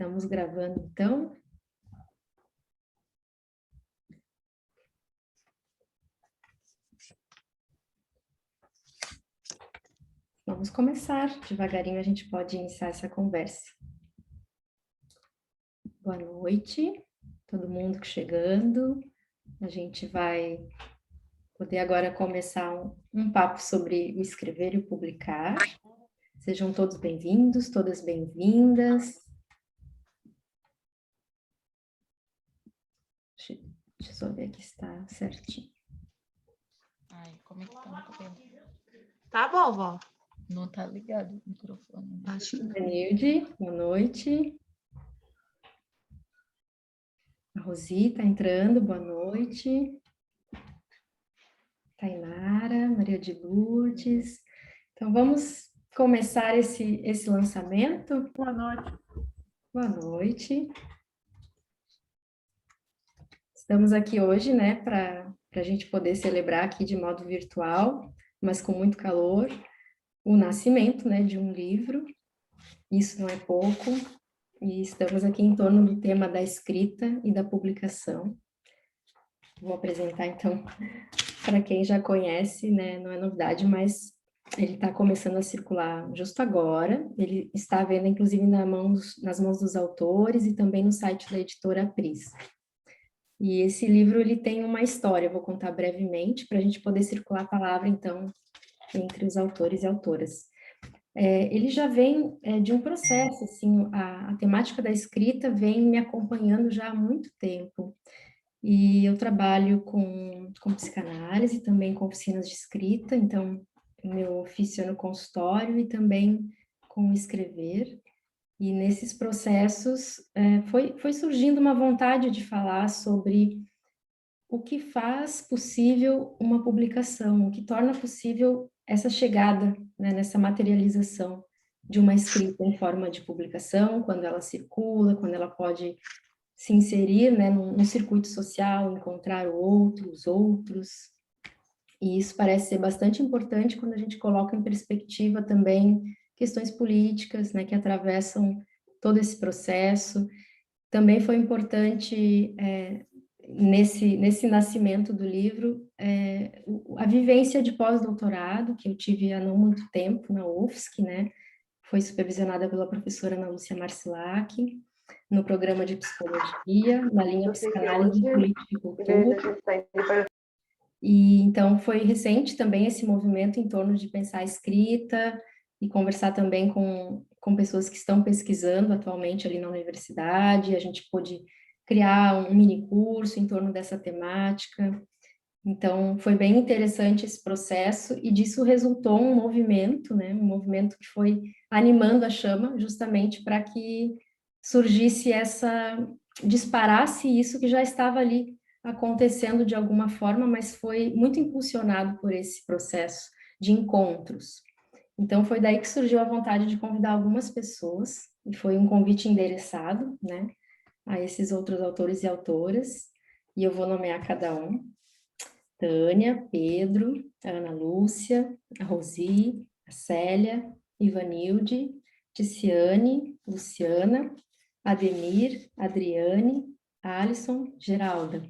Estamos gravando, então. Vamos começar. Devagarinho a gente pode iniciar essa conversa. Boa noite, todo mundo que chegando. A gente vai poder agora começar um papo sobre o escrever e o publicar. Sejam todos bem-vindos, todas bem-vindas. Deixa eu só ver aqui se está certinho. Ai, como é que tá meu cabelo? Tá bom, vó. Não tá ligado o microfone. Acho que não. Danilde, boa noite. A Rosi está entrando, boa noite. Tainara, Maria de Lourdes. Então, vamos começar esse lançamento. Boa noite. Boa noite. Estamos aqui hoje, né, para a gente poder celebrar aqui de modo virtual, mas com muito calor, o nascimento, né, de um livro. Isso não é pouco. E estamos aqui em torno do tema da escrita e da publicação. Vou apresentar, então, para quem já conhece, né, não é novidade, mas ele está começando a circular justo agora. Ele está à venda, inclusive, nas mãos dos autores e também no site da editora Pris. E esse livro, ele tem uma história, eu vou contar brevemente, para a gente poder circular a palavra, então, entre os autores e autoras. Ele já vem de um processo, assim, a temática da escrita vem me acompanhando já há muito tempo. E eu trabalho com psicanálise, também com oficinas de escrita, então, meu ofício é no consultório e também com escrever. E nesses processos foi surgindo uma vontade de falar sobre o que faz possível uma publicação, o que torna possível essa chegada, né, nessa materialização de uma escrita em forma de publicação, quando ela circula, quando ela pode se inserir, né, num circuito social, encontrar os outros. E isso parece ser bastante importante quando a gente coloca em perspectiva também questões políticas, né, que atravessam todo esse processo. Também foi importante, nesse nascimento do livro, a vivência de pós-doutorado, que eu tive há não muito tempo na UFSC, né, foi supervisionada pela professora Ana Lúcia Marcilac, no programa de psicologia, na linha psicanálise política e cultura. E então foi recente também esse movimento em torno de pensar a escrita e conversar também com pessoas que estão pesquisando atualmente ali na universidade. A gente pôde criar um mini curso em torno dessa temática. Então foi bem interessante esse processo e disso resultou um movimento, né? Um movimento que foi animando a chama justamente para que surgisse disparasse isso que já estava ali acontecendo de alguma forma, mas foi muito impulsionado por esse processo de encontros. Então, foi daí que surgiu a vontade de convidar algumas pessoas, e foi um convite endereçado, né, a esses outros autores e autoras, e eu vou nomear cada um. Tânia, Pedro, a Ana Lúcia, a Rosi, a Célia, Ivanilde, Ticiane, Luciana, Ademir, Adriane, Alisson, Geralda.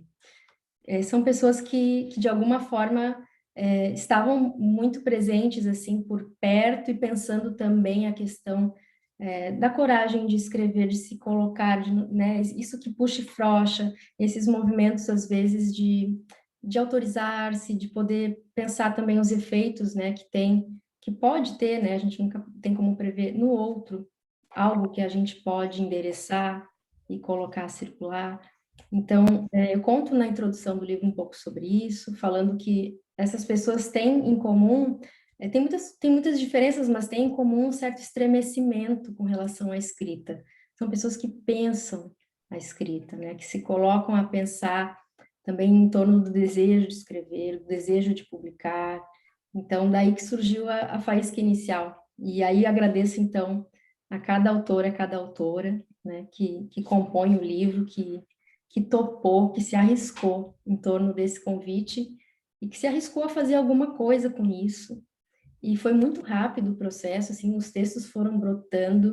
São pessoas que de alguma forma, estavam muito presentes, assim, por perto e pensando também a questão da coragem de escrever, de se colocar, né, isso que puxa e frouxa, esses movimentos, às vezes, de autorizar-se, de poder pensar também os efeitos, né, que pode ter, né, a gente nunca tem como prever no outro, algo que a gente pode endereçar e colocar a circular. Então, eu conto na introdução do livro um pouco sobre isso, falando que essas pessoas têm em comum, tem muitas diferenças, mas têm em comum um certo estremecimento com relação à escrita. São pessoas que pensam a escrita, né, que se colocam a pensar também em torno do desejo de escrever, do desejo de publicar. Então, daí que surgiu a faísca inicial. E aí agradeço, então, a cada autor, a cada autora, né, que compõe o livro, que topou, que se arriscou em torno desse convite e que se arriscou a fazer alguma coisa com isso. E foi muito rápido o processo, assim, os textos foram brotando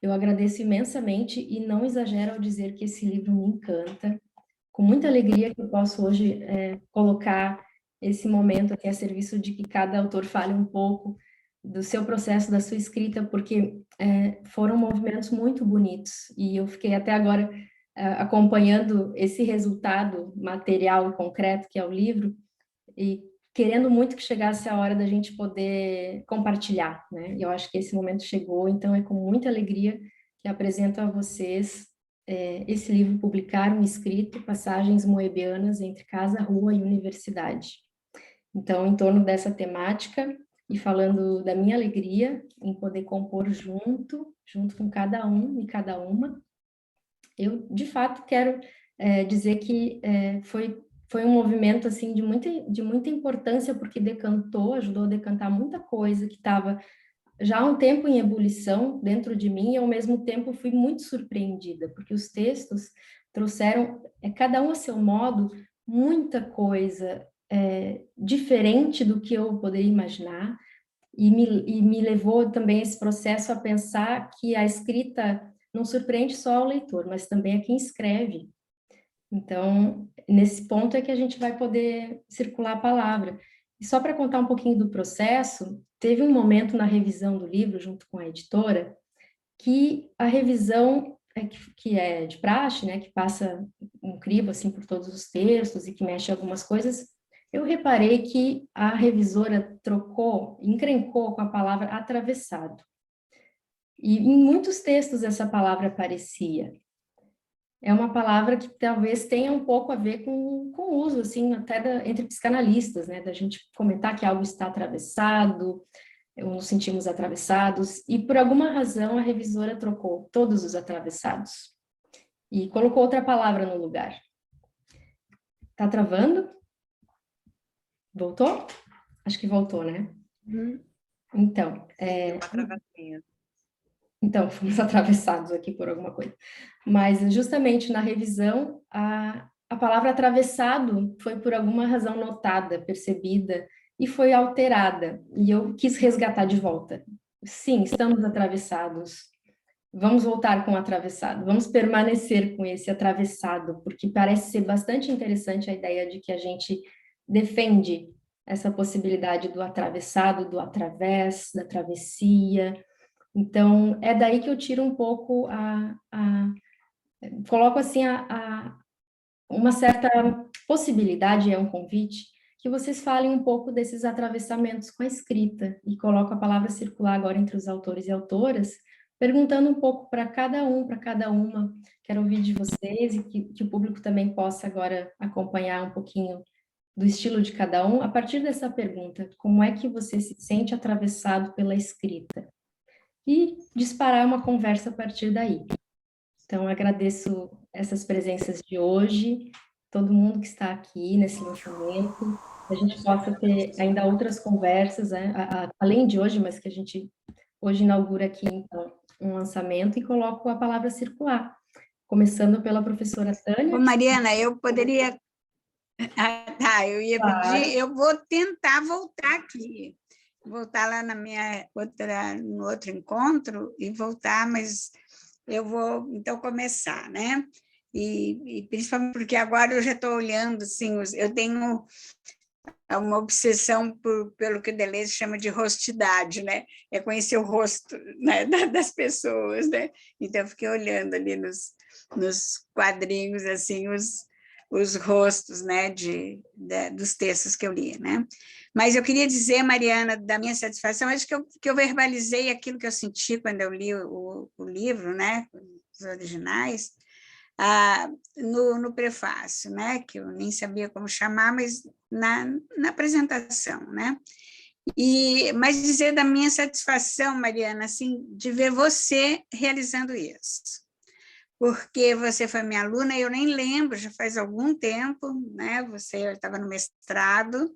Eu agradeço imensamente e não exagero ao dizer que esse livro me encanta. Com muita alegria que eu posso hoje colocar esse momento aqui a serviço de que cada autor fale um pouco do seu processo, da sua escrita, porque foram movimentos muito bonitos e eu fiquei até agora acompanhando esse resultado material e concreto que é o livro e querendo muito que chegasse a hora da gente poder compartilhar, né? E eu acho que esse momento chegou, então é com muita alegria que apresento a vocês esse livro publicado, um escrito, Passagens Moebianas entre Casa, Rua e Universidade. Então, em torno dessa temática e falando da minha alegria em poder compor junto com cada um e cada uma, eu, de fato, quero dizer que foi um movimento assim de muita importância porque ajudou a decantar muita coisa que estava já há um tempo em ebulição dentro de mim e ao mesmo tempo fui muito surpreendida porque os textos trouxeram cada um a seu modo muita coisa diferente do que eu poderia imaginar e me levou também esse processo a pensar que a escrita não surpreende só o leitor, mas também a quem escreve. Então, nesse ponto é que a gente vai poder circular a palavra. E só para contar um pouquinho do processo, teve um momento na revisão do livro, junto com a editora, que a revisão, que é de praxe, né, que passa um crivo assim, por todos os textos e que mexe algumas coisas, eu reparei que a revisora encrencou com a palavra atravessado. E em muitos textos essa palavra aparecia. É uma palavra que talvez tenha um pouco a ver com o uso, assim, até entre psicanalistas, né? Da gente comentar que algo está atravessado, ou nos sentimos atravessados, e por alguma razão a revisora trocou todos os atravessados e colocou outra palavra no lugar. Tá travando? Voltou? Acho que voltou, né? Então, fomos atravessados aqui por alguma coisa. Mas, justamente na revisão, a palavra atravessado foi por alguma razão notada, percebida e foi alterada. E eu quis resgatar de volta. Sim, estamos atravessados. Vamos voltar com o atravessado. Vamos permanecer com esse atravessado, porque parece ser bastante interessante a ideia de que a gente defende essa possibilidade do atravessado, do através, da travessia. Então, é daí que eu tiro um pouco coloco assim uma certa possibilidade, é um convite, que vocês falem um pouco desses atravessamentos com a escrita, e coloco a palavra circular agora entre os autores e autoras, perguntando um pouco para cada um, para cada uma, quero ouvir de vocês, e que o público também possa agora acompanhar um pouquinho do estilo de cada um, a partir dessa pergunta, como é que você se sente atravessado pela escrita? E disparar uma conversa a partir daí. Então, agradeço essas presenças de hoje, todo mundo que está aqui nesse lançamento, que a gente possa ter ainda outras conversas, né, além de hoje, mas que a gente hoje inaugura aqui, então, um lançamento e coloco a palavra circular, começando pela professora Tânia. Ô, Mariana, eu poderia... eu ia pedir, eu vou tentar voltar aqui, voltar lá no outro encontro e voltar, mas eu vou, então, começar, né? E principalmente porque agora eu já estou olhando, assim, eu tenho uma obsessão pelo que Deleuze chama de rostidade, né? É conhecer o rosto, né, das pessoas, né? Então, eu fiquei olhando ali nos quadrinhos, assim, os rostos, né, dos textos que eu li, né? Mas eu queria dizer, Mariana, da minha satisfação, acho que eu verbalizei aquilo que eu senti quando eu li o livro, né, os originais, no prefácio, né, que eu nem sabia como chamar, mas na apresentação, né? Mas dizer da minha satisfação, Mariana, assim, de ver você realizando isso. Porque você foi minha aluna, eu nem lembro, já faz algum tempo, né? Você estava no mestrado,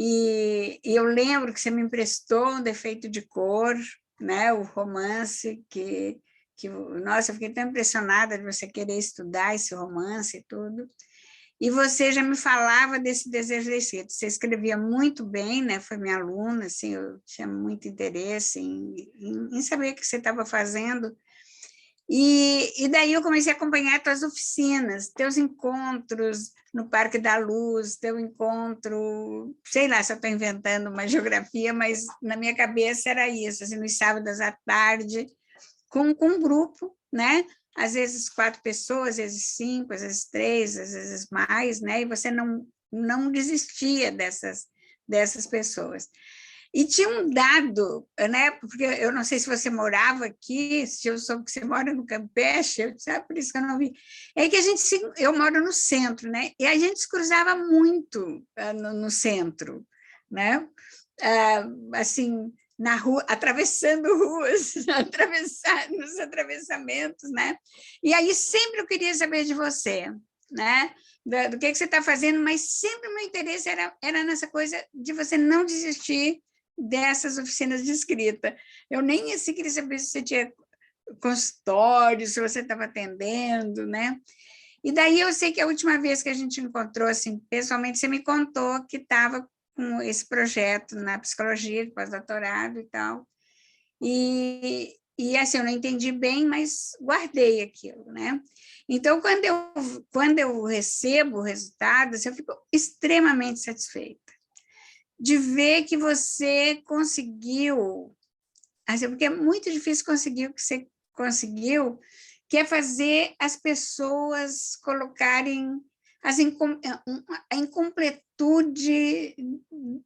e eu lembro que você me emprestou um Defeito de Cor, né? O romance nossa, eu fiquei tão impressionada de você querer estudar esse romance e tudo. E você já me falava desse desejo de escrita. Você escrevia muito bem, né? Foi minha aluna, assim, eu tinha muito interesse em saber o que você estava fazendo E daí eu comecei a acompanhar tuas oficinas, teus encontros no Parque da Luz, teu encontro, sei lá se eu estou inventando uma geografia, mas na minha cabeça era isso, assim, nos sábados à tarde, com um grupo, né? Às vezes 4 pessoas, às vezes 5, às vezes 3, às vezes mais, né? E você não desistia dessas pessoas. E tinha um dado, né? Porque eu não sei se você morava aqui, se eu soube que você mora no Campeche, sabe? Por isso que eu não vi. É que eu moro no centro, né? E a gente se cruzava muito no centro, né? Assim, na rua, atravessando ruas, nos atravessamentos, né? E aí sempre eu queria saber de você, né? Do que você está fazendo, mas sempre o meu interesse era nessa coisa de você não desistir dessas oficinas de escrita. Eu nem assim queria saber se você tinha consultório, se você estava atendendo, né? E daí eu sei que a última vez que a gente encontrou, assim, pessoalmente, você me contou que estava com esse projeto na psicologia, de pós-doutorado e tal. E assim, eu não entendi bem, mas guardei aquilo, né? Então, quando eu recebo o resultado, assim, eu fico extremamente satisfeita de ver que você conseguiu, assim, porque é muito difícil conseguir o que você conseguiu, que é fazer as pessoas colocarem a incompletude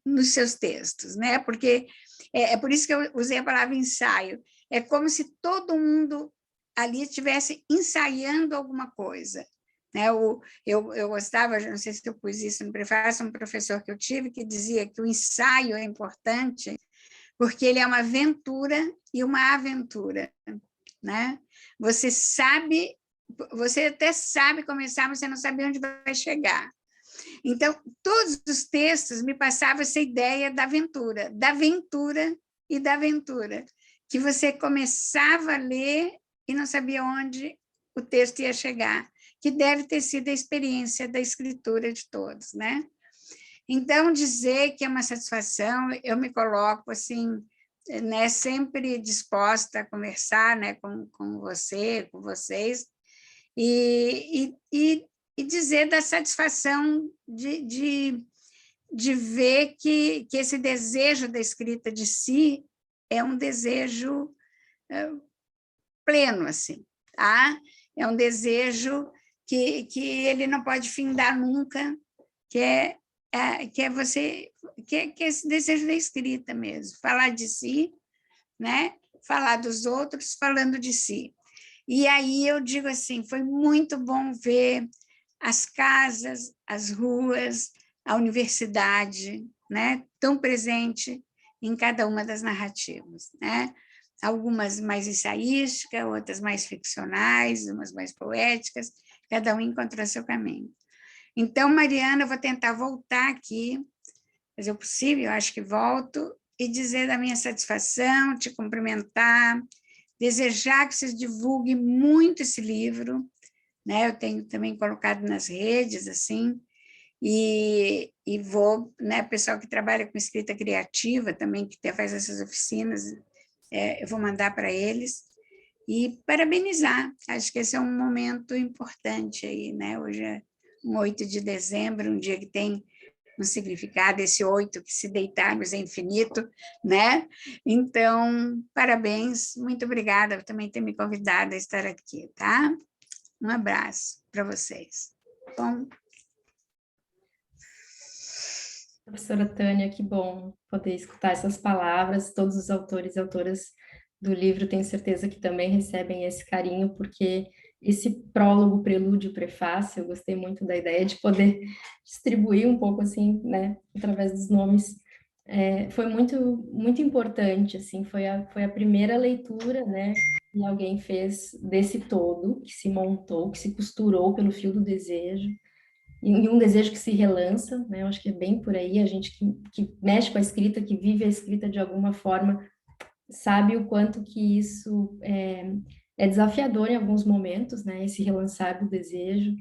nos seus textos, né? Porque é por isso que eu usei a palavra ensaio. É como se todo mundo ali estivesse ensaiando alguma coisa. Né? Eu gostava, não sei se eu pus isso no prefácio, um professor que eu tive que dizia que o ensaio é importante porque ele é uma aventura e uma aventura. Né? Você até sabe começar, mas você não sabe onde vai chegar. Então, todos os textos me passavam essa ideia da aventura e da aventura, que você começava a ler e não sabia onde o texto ia chegar, que deve ter sido a experiência da escritura de todos, né? Então, dizer que é uma satisfação, eu me coloco assim, né, sempre disposta a conversar, né, com você, com vocês, e dizer da satisfação de ver que esse desejo da escrita de si é um desejo pleno, assim, tá? É um desejo que ele não pode findar nunca, que é esse desejo da escrita mesmo, falar de si, né? Falar dos outros, falando de si. E aí eu digo assim, foi muito bom ver as casas, as ruas, a universidade, né? Tão presente em cada uma das narrativas, né? Algumas mais ensaísticas, outras mais ficcionais, umas mais poéticas, cada um encontrou seu caminho. Então, Mariana, eu vou tentar voltar aqui, fazer o possível, eu acho que volto, e dizer da minha satisfação, te cumprimentar, desejar que vocês divulguem muito esse livro, né? Eu tenho também colocado nas redes, assim, e vou, né, pessoal que trabalha com escrita criativa também, que faz essas oficinas, eu vou mandar para eles, e parabenizar, acho que esse é um momento importante aí, né? Hoje é um 8 de dezembro, um dia que tem um significado, esse 8 que se deitarmos é infinito, né? Então, parabéns, muito obrigada por também ter me convidado a estar aqui, tá? Um abraço para vocês. Bom. Professora Tânia, que bom poder escutar essas palavras. Todos os autores e autoras do livro, tenho certeza que também recebem esse carinho, porque esse prólogo, prelúdio, prefácio, eu gostei muito da ideia de poder distribuir um pouco assim, né, através dos nomes. Foi muito importante, assim, foi a primeira leitura, né, que alguém fez desse todo, que se montou, que se costurou pelo fio do desejo, e um desejo que se relança, né? Eu acho que é bem por aí, a gente que mexe com a escrita, que vive a escrita de alguma forma, sabe o quanto que isso é desafiador em alguns momentos, né? Esse relançar do desejo,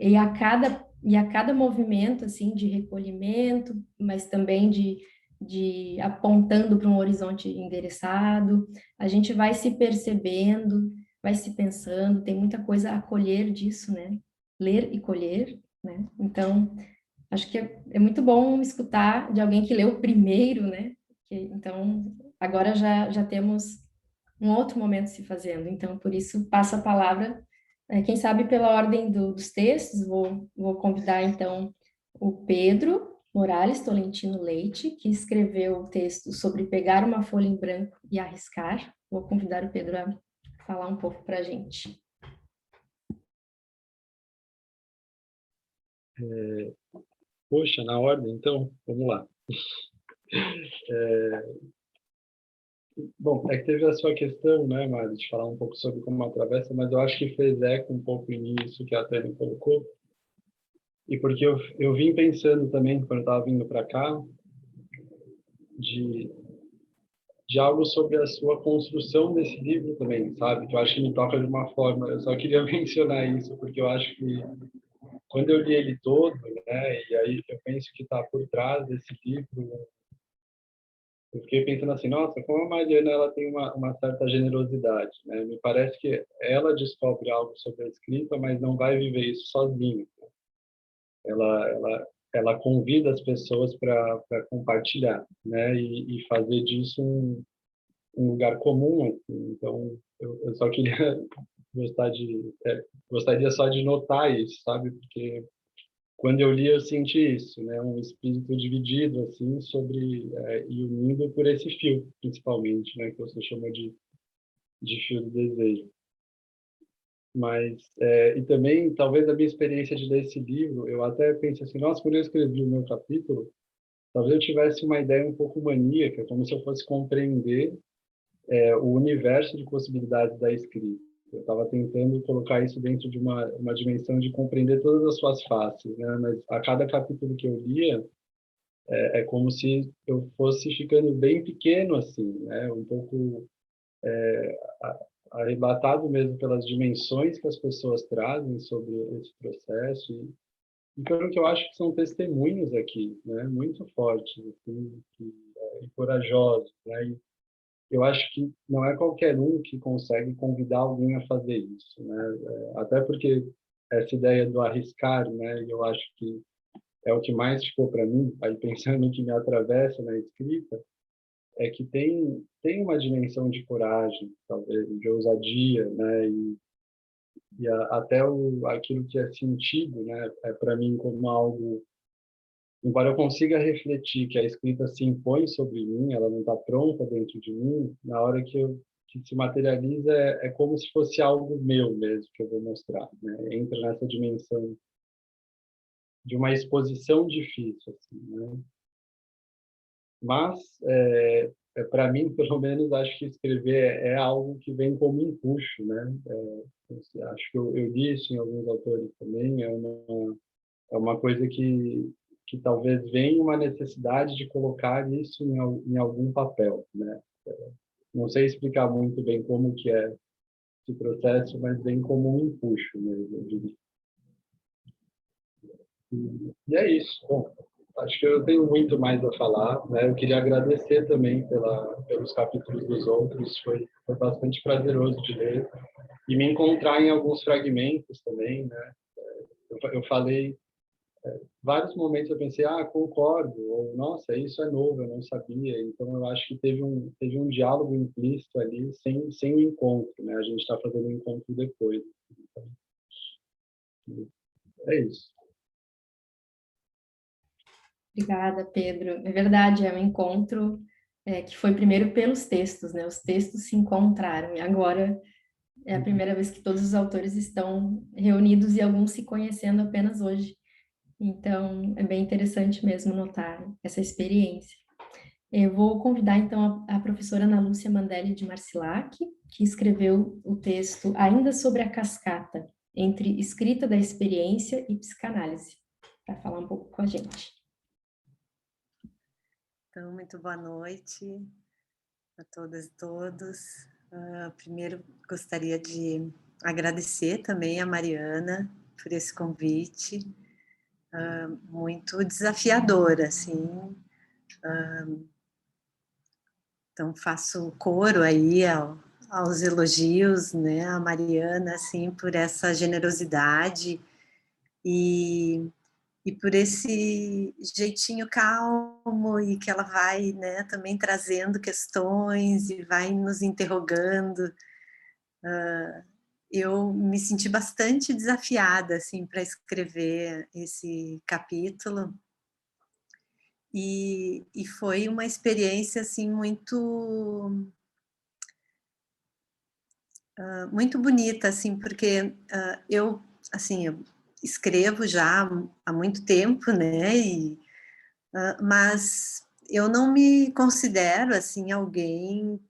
e a cada movimento, assim, de recolhimento, mas também de apontando para um horizonte endereçado, a gente vai se percebendo, vai se pensando, tem muita coisa a colher disso, né? Ler e colher, né? Então, acho que é muito bom escutar de alguém que leu primeiro, né? Então, agora já temos um outro momento se fazendo. Então, por isso, passo a palavra, quem sabe pela ordem dos textos, vou convidar, então, o Pedro Morales Tolentino Leite, que escreveu o texto sobre pegar uma folha em branco e arriscar. Vou convidar o Pedro a falar um pouco para a gente. Poxa, na ordem, então, vamos lá. Bom, é que teve a sua questão, né, Mari, de falar um pouco sobre como atravessa, mas eu acho que fez eco um pouco nisso que a Tânia colocou, e porque eu vim pensando também, quando eu estava vindo para cá, de, de algo sobre a sua construção desse livro também, sabe? Que eu acho que me toca de uma forma. Eu só queria mencionar isso, porque eu acho que quando eu li ele todo, né, e aí eu penso que está por trás desse livro, eu fiquei pensando assim, nossa, como a Mariana ela tem uma certa generosidade, né? Me parece que ela descobre algo sobre a escrita, mas não vai viver isso sozinha. Ela convida as pessoas para compartilhar, né? E fazer disso um lugar comum, assim. Então, eu só queria gostaria só de notar isso, sabe? Porque quando eu li eu senti isso, né? Um espírito dividido assim sobre e unido por esse fio, principalmente, né? Que você chamou de fio do desejo. Mas e também talvez a minha experiência de ler esse livro, eu até pensei assim, nossa, quando eu escrevi o meu capítulo, talvez eu tivesse uma ideia um pouco maníaca, como se eu fosse compreender o universo de possibilidades da escrita. Eu estava tentando colocar isso dentro de uma dimensão de compreender todas as suas faces, né? Mas a cada capítulo que eu lia, é como se eu fosse ficando bem pequeno, assim, né? Um pouco arrebatado mesmo pelas dimensões que as pessoas trazem sobre esse processo. E pelo que eu acho que são testemunhos aqui, né? Muito fortes, assim, e corajosos, né? Eu acho que não é qualquer um que consegue convidar alguém a fazer isso, né? Até porque essa ideia do arriscar, né? Eu acho que é o que mais ficou para mim, aí pensando no que me atravessa na escrita, é que tem uma dimensão de coragem, talvez, de ousadia, né? Até aquilo que é sentido, né? É para mim como algo. Embora eu consiga refletir que a escrita se impõe sobre mim, ela não está pronta dentro de mim, na hora que se materializa é como se fosse algo meu mesmo que eu vou mostrar, né? Entra nessa dimensão de uma exposição difícil, assim, né? Mas para mim, pelo menos, acho que escrever é algo que vem como empuxo, né? Acho que eu li isso em alguns autores também. É uma coisa que talvez venha uma necessidade de colocar isso em algum papel, né? Não sei explicar muito bem como que é esse processo, mas vem como um empuxo mesmo, eu diria. E é isso. Bom, acho que eu tenho muito mais a falar, né? Eu queria agradecer também pelos capítulos dos outros, foi bastante prazeroso de ler e me encontrar em alguns fragmentos também, né? Eu falei vários momentos eu pensei, concordo, ou nossa, isso é novo, eu não sabia. Então eu acho que teve um diálogo implícito ali, sem o encontro, né? A gente está fazendo o encontro depois. Então, é isso. Obrigada, Pedro. É verdade, é um encontro que foi primeiro pelos textos, né? Os textos se encontraram e agora é a primeira vez que todos os autores estão reunidos e alguns se conhecendo apenas hoje. Então, é bem interessante mesmo notar essa experiência. Eu vou convidar, então, a professora Ana Lúcia Mandelli de Marcilac, que escreveu o texto Ainda sobre a Cascata, entre escrita da experiência e psicanálise, para falar um pouco com a gente. Então, muito boa noite a todas e todos. Primeiro, gostaria de agradecer também a Mariana por esse convite, muito desafiador, assim. Então, faço coro aí aos elogios, né, a Mariana, assim, por essa generosidade e por esse jeitinho calmo e que ela vai, né, também trazendo questões e vai nos interrogando. Eu me senti bastante desafiada, assim, para escrever esse capítulo e foi uma experiência, assim, muito bonita, assim, porque eu, assim, eu escrevo já há muito tempo, né, mas eu não me considero, assim, alguém,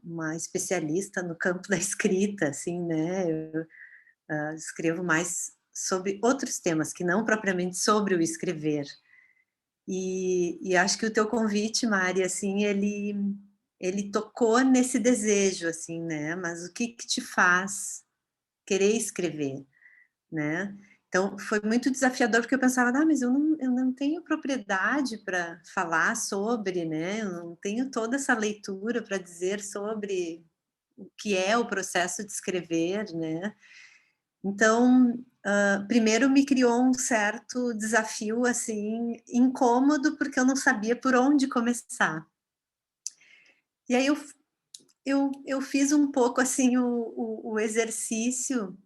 uma especialista no campo da escrita, assim, né, eu escrevo mais sobre outros temas, que não propriamente sobre o escrever. E acho que o teu convite, Mari, assim, ele tocou nesse desejo, assim, né, mas o que te faz querer escrever, né? Então, foi muito desafiador, porque eu pensava, mas eu não tenho propriedade para falar sobre, né? Eu não tenho toda essa leitura para dizer sobre o que é o processo de escrever, né? Então, primeiro me criou um certo desafio, assim, incômodo, porque eu não sabia por onde começar. E aí eu fiz um pouco, assim, o exercício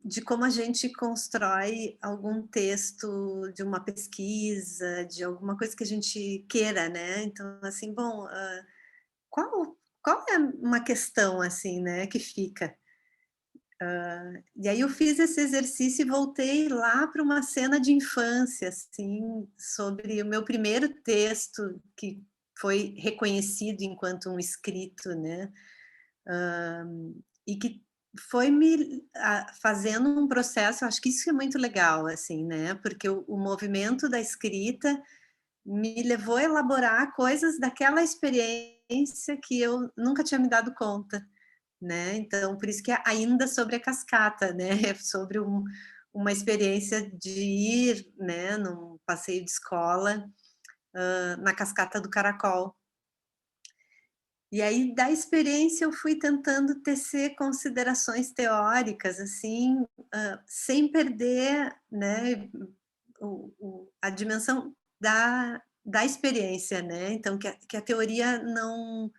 de como a gente constrói algum texto de uma pesquisa, de alguma coisa que a gente queira, né? Então, assim, bom, qual é uma questão, assim, né, que fica? E aí eu fiz esse exercício e voltei lá para uma cena de infância, assim, sobre o meu primeiro texto que foi reconhecido enquanto um escrito, né? E que foi me fazendo um processo, acho que isso é muito legal, assim, né? Porque o movimento da escrita me levou a elaborar coisas daquela experiência que eu nunca tinha me dado conta, né? Então, por isso que é ainda sobre a cascata, né? É sobre uma experiência de ir, né, num passeio de escola, na cascata do Caracol. E aí, da experiência, eu fui tentando tecer considerações teóricas, assim, sem perder, né, a dimensão da experiência, né? Então, que a teoria não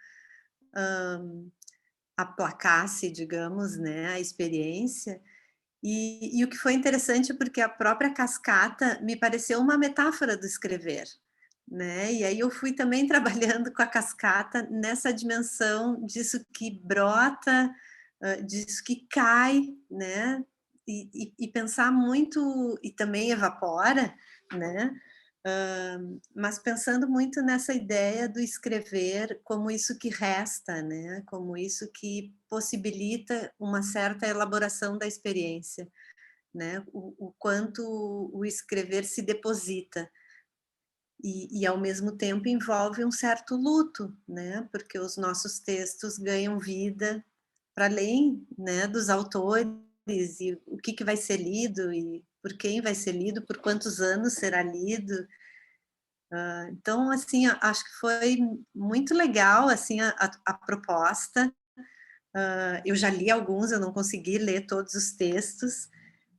aplacasse, digamos, né, a experiência. E o que foi interessante, porque a própria cascata me pareceu uma metáfora do escrever, né? E aí eu fui também trabalhando com a cascata nessa dimensão disso que brota, disso que cai, né? E pensar muito, e também evapora, né? Mas pensando muito nessa ideia do escrever como isso que resta, né? Como isso que possibilita uma certa elaboração da experiência, né? O quanto o escrever se deposita e ao mesmo tempo envolve um certo luto, né? Porque os nossos textos ganham vida para além, né, dos autores e o que vai ser lido e por quem vai ser lido, por quantos anos será lido. Então, assim, acho que foi muito legal, assim, a proposta. Eu já li alguns, eu não consegui ler todos os textos,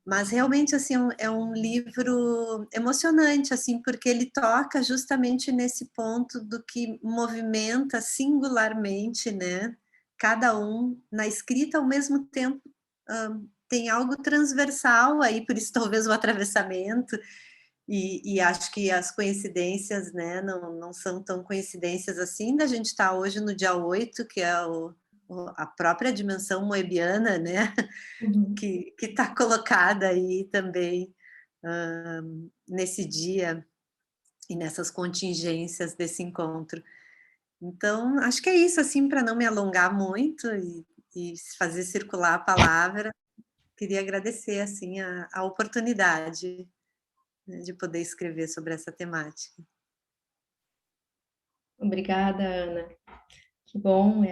mas realmente, assim, é um livro emocionante, assim, porque ele toca justamente nesse ponto do que movimenta singularmente, né, cada um na escrita, ao mesmo tempo tem algo transversal aí, por isso talvez o atravessamento, e acho que as coincidências, né, não são tão coincidências assim, da gente estar hoje no dia 8, que é a própria dimensão moebiana, né, Uhum. que está colocada aí também nesse dia e nessas contingências desse encontro. Então, acho que é isso, assim, para não me alongar muito e fazer circular a palavra, queria agradecer, assim, a oportunidade, né, de poder escrever sobre essa temática. Obrigada, Ana. Que bom,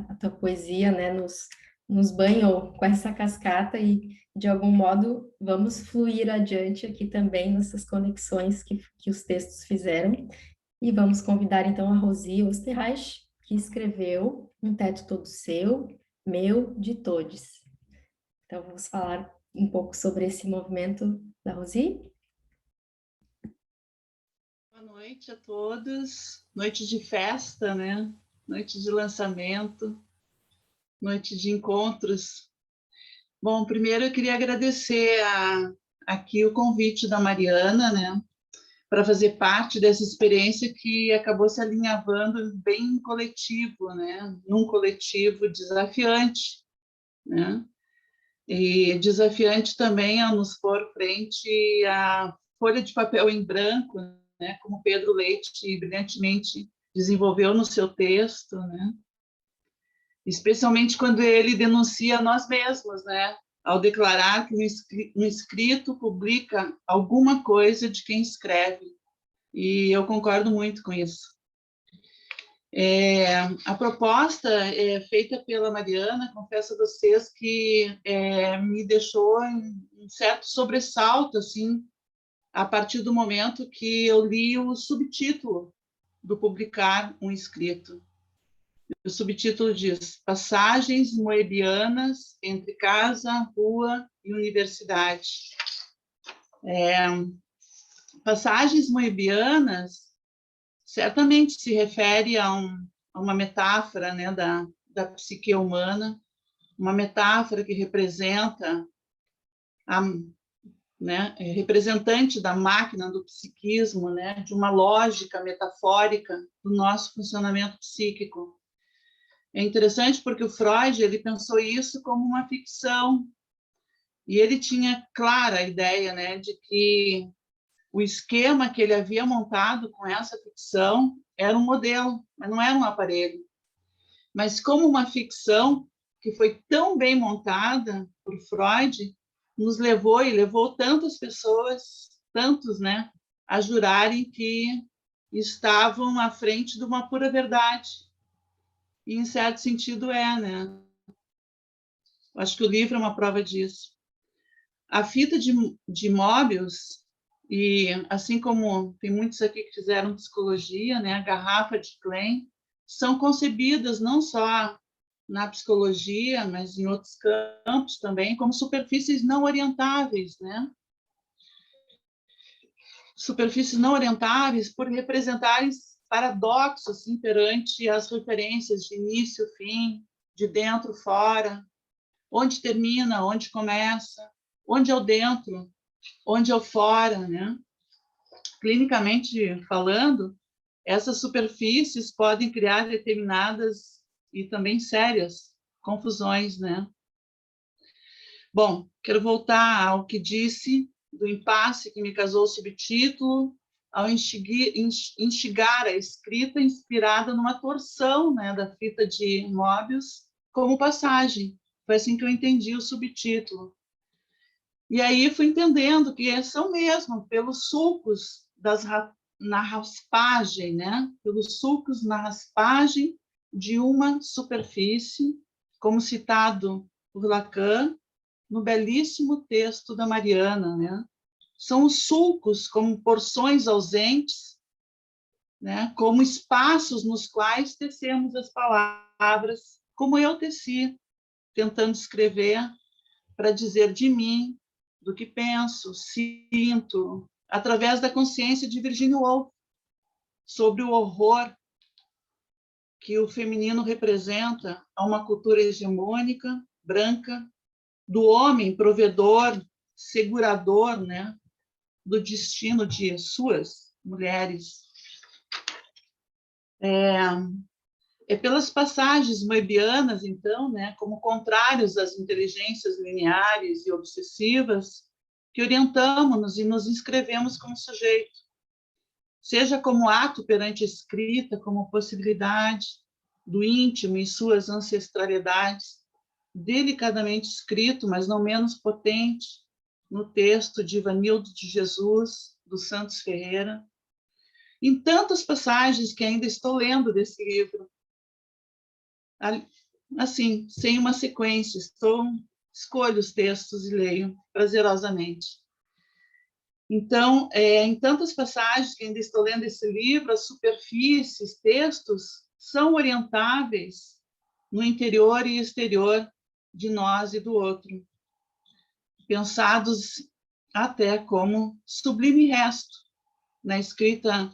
a tua poesia, né, nos banhou com essa cascata e, de algum modo, vamos fluir adiante aqui também nessas conexões que os textos fizeram. E vamos convidar, então, a Rosi Osterreich que escreveu Um Teto Todo Seu, Meu, de Todes. Então, vamos falar um pouco sobre esse movimento da Rosi? Boa noite a todos. Noite de festa, né? Noite de lançamento, noite de encontros. Bom, primeiro eu queria agradecer aqui o convite da Mariana, né? Para fazer parte dessa experiência que acabou se alinhavando bem coletivo, né? Num coletivo desafiante, né? E desafiante também ao nos pôr frente à folha de papel em branco, né? Como Pedro Leite brilhantemente desenvolveu no seu texto, né? Especialmente quando ele denuncia nós mesmos, né? Ao declarar que um escrito publica alguma coisa de quem escreve. E eu concordo muito com isso. A proposta é feita pela Mariana, confesso a vocês que me deixou em um certo sobressalto, assim, a partir do momento que eu li o subtítulo do publicar um escrito. O subtítulo diz: Passagens Moebianas entre casa, rua e universidade. Passagens Moebianas certamente se refere a uma metáfora, né, da psique humana, uma metáfora que representa representante da máquina do psiquismo, né, de uma lógica metafórica do nosso funcionamento psíquico. É interessante porque o Freud ele pensou isso como uma ficção e ele tinha clara a ideia, né, de que o esquema que ele havia montado com essa ficção era um modelo, mas não era um aparelho. Mas como uma ficção que foi tão bem montada por Freud, nos levou e levou tantas pessoas, tantos, né, a jurarem que estavam à frente de uma pura verdade. E, em certo sentido, né? Acho que o livro é uma prova disso. A fita de Möbius, e assim como tem muitos aqui que fizeram psicologia, né, a garrafa de Klein, são concebidas não só na psicologia, mas em outros campos também, como superfícies não orientáveis, né? Superfícies não orientáveis por representarem paradoxos assim, perante as referências de início, fim, de dentro, fora, onde termina, onde começa, onde é o dentro, onde é o fora, né? Clinicamente falando, essas superfícies podem criar determinadas e também sérias confusões, né? Bom, quero voltar ao que disse do impasse que me causou o subtítulo, ao instigar a escrita inspirada numa torção, né, da fita de Möbius como passagem. Foi assim que eu entendi o subtítulo. E aí fui entendendo que são mesmo pelos sulcos na raspagem, né? Pelos sulcos na raspagem de uma superfície, como citado por Lacan no belíssimo texto da Mariana, né? São os sulcos como porções ausentes, né? Como espaços nos quais tecemos as palavras, como eu teci, tentando escrever para dizer de mim, do que penso, sinto, através da consciência de Virginia Woolf, sobre o horror que o feminino representa a uma cultura hegemônica, branca, do homem provedor, segurador, né, do destino de suas mulheres. É pelas passagens moebianas, então, né, como contrários às inteligências lineares e obsessivas, que orientamos-nos e nos inscrevemos como sujeito, seja como ato perante a escrita, como possibilidade do íntimo e suas ancestralidades, delicadamente escrito, mas não menos potente, no texto de Ivanildo de Jesus, dos Santos Ferreira, em tantas passagens que ainda estou lendo desse livro, assim, sem uma sequência, escolho os textos e leio prazerosamente. Então, em tantas passagens que ainda estou lendo esse livro, as superfícies, textos, são orientáveis no interior e exterior de nós e do outro, pensados até como sublime resto, na escrita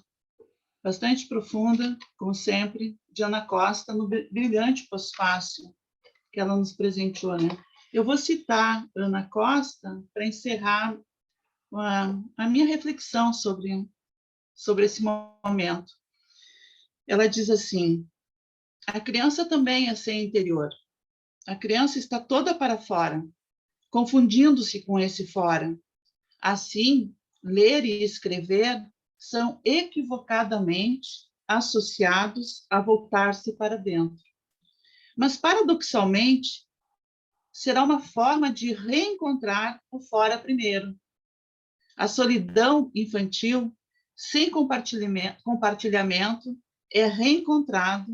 bastante profunda, como sempre, de Ana Costa, no brilhante pós-fácil que ela nos presenteou, né? Eu vou citar Ana Costa para encerrar a minha reflexão sobre esse momento. Ela diz assim: a criança também é ser interior. A criança está toda para fora, confundindo-se com esse fora. Assim, ler e escrever são equivocadamente associados a voltar-se para dentro. Mas, paradoxalmente, será uma forma de reencontrar o fora primeiro. A solidão infantil, sem compartilhamento, é reencontrada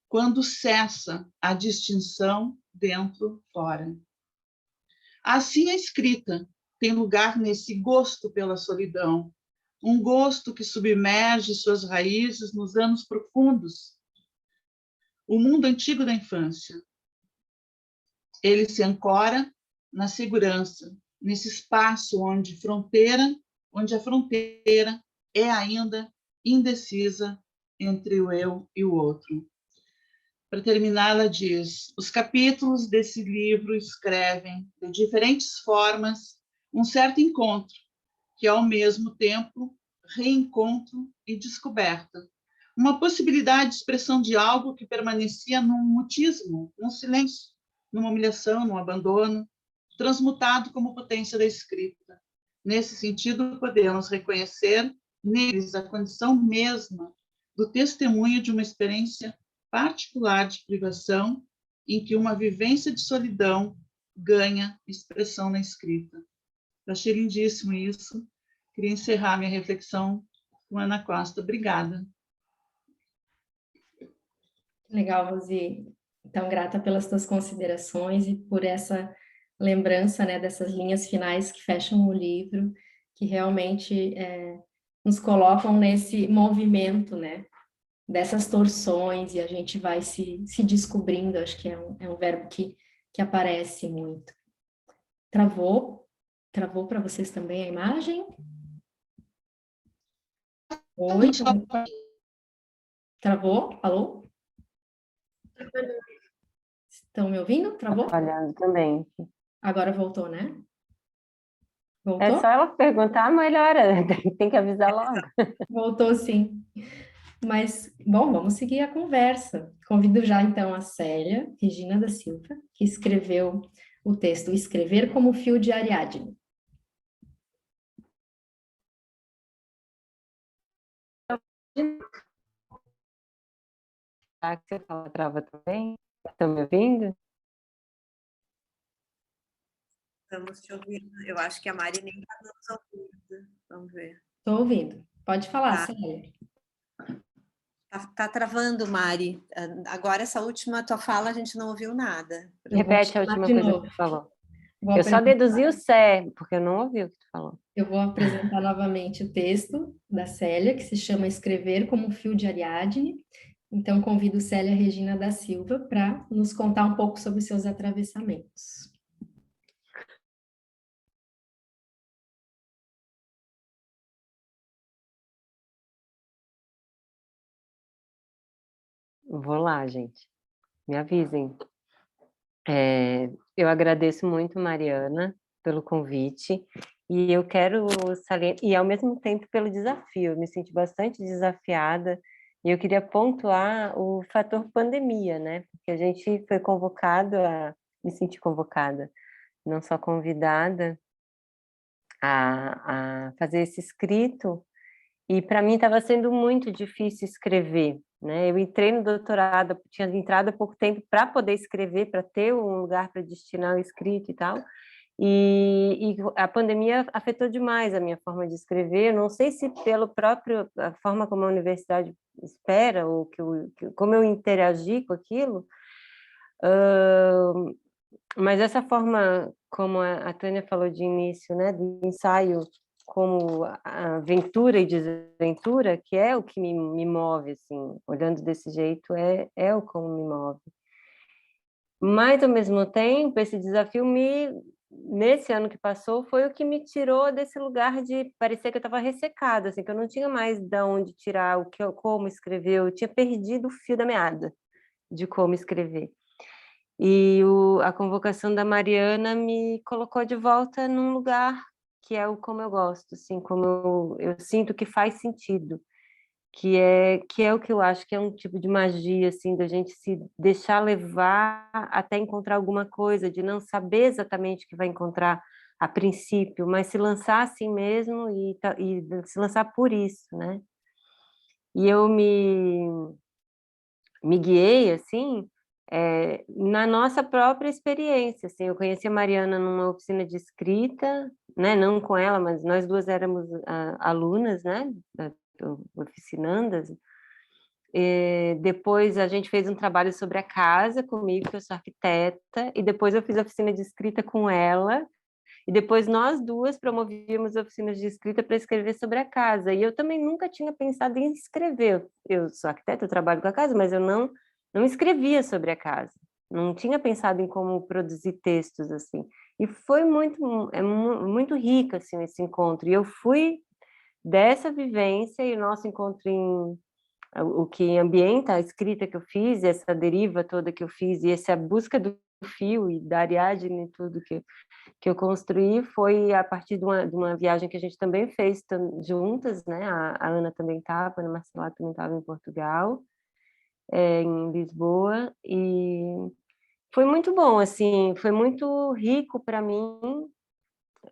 quando cessa a distinção dentro-fora. Assim, a escrita tem lugar nesse gosto pela solidão, um gosto que submerge suas raízes nos anos profundos, o mundo antigo da infância. Ele se ancora na segurança, nesse espaço onde a fronteira é ainda indecisa entre o eu e o outro. Para terminar, ela diz: os capítulos desse livro escrevem, de diferentes formas, um certo encontro, que é ao mesmo tempo reencontro e descoberta. Uma possibilidade de expressão de algo que permanecia num mutismo, num silêncio, numa humilhação, num abandono, transmutado como potência da escrita. Nesse sentido, podemos reconhecer neles a condição mesma do testemunho de uma experiência particular de privação, em que uma vivência de solidão ganha expressão na escrita. Eu achei lindíssimo isso. Queria encerrar minha reflexão com Ana Costa. Obrigada. Legal, Rosi. Então, grata pelas tuas considerações e por essa lembrança, né, dessas linhas finais que fecham o livro, que realmente nos colocam nesse movimento, né, dessas torções, e a gente vai se descobrindo. Acho que é um verbo que aparece muito. Travou para vocês também a imagem? Oi? Travou? Alô? Estão me ouvindo? Travou? Olhando também. Agora voltou, né? É Voltou? só ela perguntar, melhora. Tem que avisar logo. Voltou, sim. Mas, bom, vamos seguir a conversa. Convido já, então, a Célia Regina da Silva, que escreveu o texto Escrever como Fio de Ariadne. Tá, que você fala trava também? Estão me ouvindo? Estamos te ouvindo. Eu acho que a Mari nem está nos ouvindo. Vamos ver. Estou ouvindo. Pode falar, Tá. Célia. Tá travando, Mari. Agora, essa última tua fala, a gente não ouviu nada. Repete a última coisa que tu falou. Eu só deduzi o Sé, porque eu não ouvi o que tu falou. Eu vou apresentar novamente o texto da Célia, que se chama Escrever como Fio de Ariadne. Então, convido Célia Regina da Silva para nos contar um pouco sobre seus atravessamentos. Vou lá, gente. Me avisem. Eu agradeço muito, Mariana, pelo convite. E eu quero salientar, e ao mesmo tempo pelo desafio. Eu me senti bastante desafiada. E eu queria pontuar o fator pandemia, né? Porque a gente foi me senti convocada, não só convidada a fazer esse escrito, e para mim estava sendo muito difícil escrever, né? Eu entrei no doutorado, tinha entrado há pouco tempo para poder escrever, para ter um lugar para destinar o escrito e tal, e a pandemia afetou demais a minha forma de escrever. Eu não sei se pelo próprio a forma como a universidade espera ou como eu interagi com aquilo, mas essa forma como a Tânia falou de início, né, do ensaio como a aventura e desventura, que é o que me move, assim, olhando desse jeito, é o como me move. Mas, ao mesmo tempo, esse desafio nesse ano que passou, foi o que me tirou desse lugar de parecer que eu estava ressecada, assim, que eu não tinha mais de onde tirar como escrever, eu tinha perdido o fio da meada de como escrever. E a convocação da Mariana me colocou de volta num lugar que é o como eu gosto, assim, como eu sinto que faz sentido, que é o que eu acho que é um tipo de magia, assim, da gente se deixar levar até encontrar alguma coisa, de não saber exatamente o que vai encontrar a princípio, mas se lançar assim mesmo e se lançar por isso, né? E eu me guiei, assim, na nossa própria experiência, assim, eu conheci a Mariana numa oficina de escrita, né, não com ela, mas nós duas éramos alunas, né, oficinandas. Depois a gente fez um trabalho sobre a casa comigo, que eu sou arquiteta, e depois eu fiz a oficina de escrita com ela, e depois nós duas promovíamos oficinas de escrita para escrever sobre a casa. E eu também nunca tinha pensado em escrever. Eu sou arquiteta, eu trabalho com a casa, mas eu não escrevia sobre a casa. Não tinha pensado em como produzir textos assim. E foi muito rico assim esse encontro. E eu fui dessa vivência e o nosso encontro o que ambienta a escrita que eu fiz, essa deriva toda que eu fiz e essa busca do fio e da Ariadne e tudo que eu construí foi a partir de uma viagem que a gente também fez juntas, né? A Ana também estava, a Ana Marcela também estava em Portugal, em Lisboa, e foi muito bom, assim, foi muito rico para mim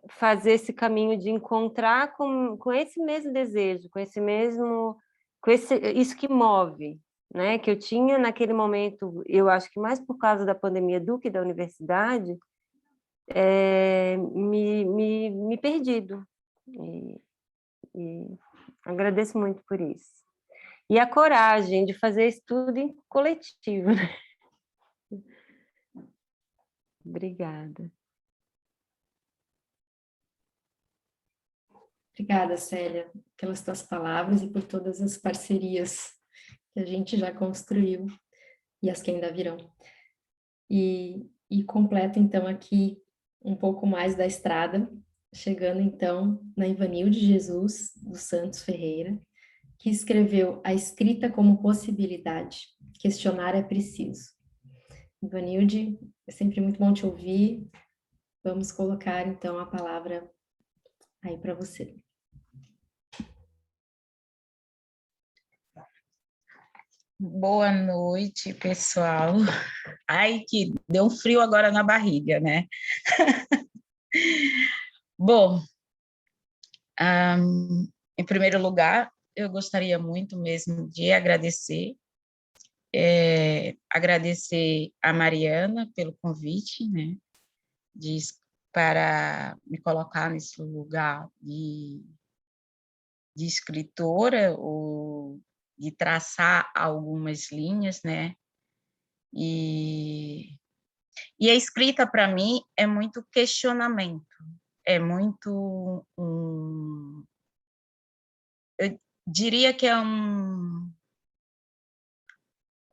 fazer esse caminho de encontrar com esse mesmo desejo, isso que move, né? Que eu tinha naquele momento, eu acho que mais por causa da pandemia do que da universidade, me perdido. E agradeço muito por isso. E a coragem de fazer isso tudo em coletivo, né? Obrigada. Obrigada, Célia, pelas tuas palavras e por todas as parcerias que a gente já construiu e as que ainda virão. E completo, então, aqui um pouco mais da estrada, chegando, então, na Ivanilde Jesus dos Santos Ferreira, que escreveu A Escrita como Possibilidade. Questionar é preciso. Ivanilde, é sempre muito bom te ouvir. Vamos colocar, então, a palavra aí para você. Boa noite, pessoal. Ai, que deu um frio agora na barriga, né? Bom, em primeiro lugar, eu gostaria muito mesmo de agradecer a Mariana pelo convite, né? Para me colocar nesse lugar de escritora, ou de traçar algumas linhas, né? E a escrita, para mim, é muito questionamento, é muito eu diria que é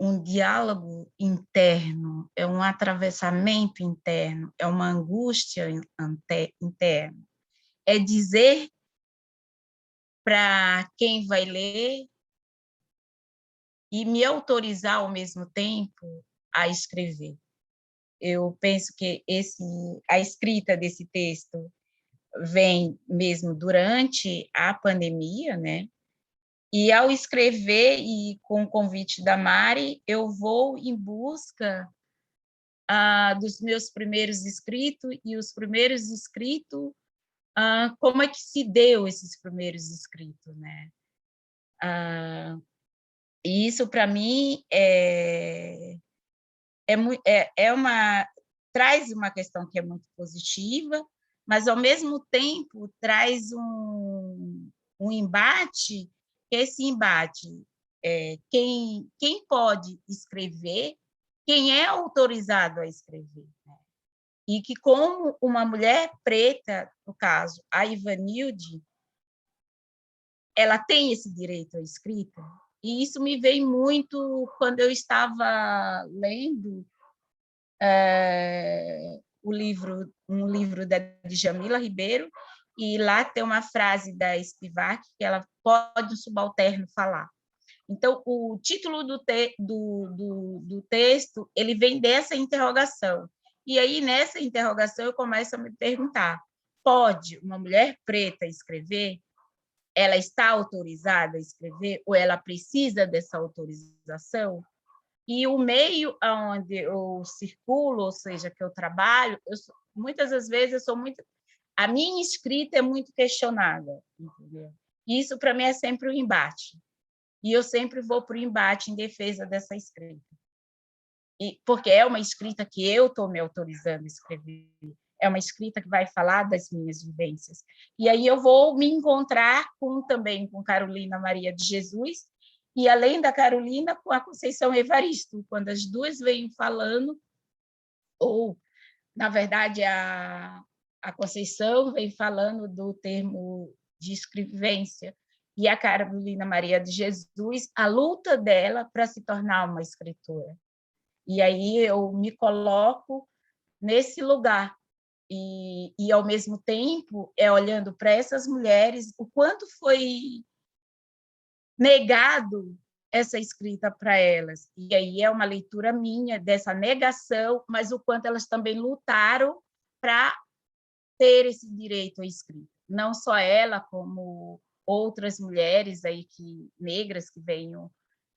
um diálogo interno, é um atravessamento interno, é uma angústia interna. É dizer para quem vai ler e me autorizar ao mesmo tempo a escrever. Eu penso que a escrita desse texto vem mesmo durante a pandemia, né? E ao escrever e com o convite da Mari, eu vou em busca dos meus primeiros escritos, e os primeiros escritos, como é que se deu esses primeiros escritos, né? E isso, para mim, traz uma questão que é muito positiva, mas, ao mesmo tempo, traz um embate. Esse embate, quem pode escrever, quem é autorizado a escrever, né? E que, como uma mulher preta, no caso, a Ivanilde, ela tem esse direito à escrita. E isso me veio muito quando eu estava lendo um livro da Djamila Ribeiro, e lá tem uma frase da Spivak que ela pode um subalterno falar. Então, o título do texto, ele vem dessa interrogação. E aí, nessa interrogação, eu começo a me perguntar, pode uma mulher preta escrever? Ela está autorizada a escrever? Ou ela precisa dessa autorização? E o meio onde eu circulo, ou seja, que eu trabalho, muitas das vezes eu sou muito... A minha escrita é muito questionada, entendeu? E isso, para mim, é sempre um embate. E eu sempre vou para o embate em defesa dessa escrita. Porque é uma escrita que eu estou me autorizando a escrever. É uma escrita que vai falar das minhas vivências. E aí eu vou me encontrar também com Carolina Maria de Jesus, e, além da Carolina, com a Conceição Evaristo, quando as duas vêm falando, ou, na verdade, a Conceição vem falando do termo de escrevência, e a Carolina Maria de Jesus, a luta dela para se tornar uma escritora. E aí eu me coloco nesse lugar, e ao mesmo tempo, olhando para essas mulheres, o quanto foi negado essa escrita para elas. E aí é uma leitura minha dessa negação, mas o quanto elas também lutaram para ter esse direito à escrita. Não só ela, como outras mulheres aí negras que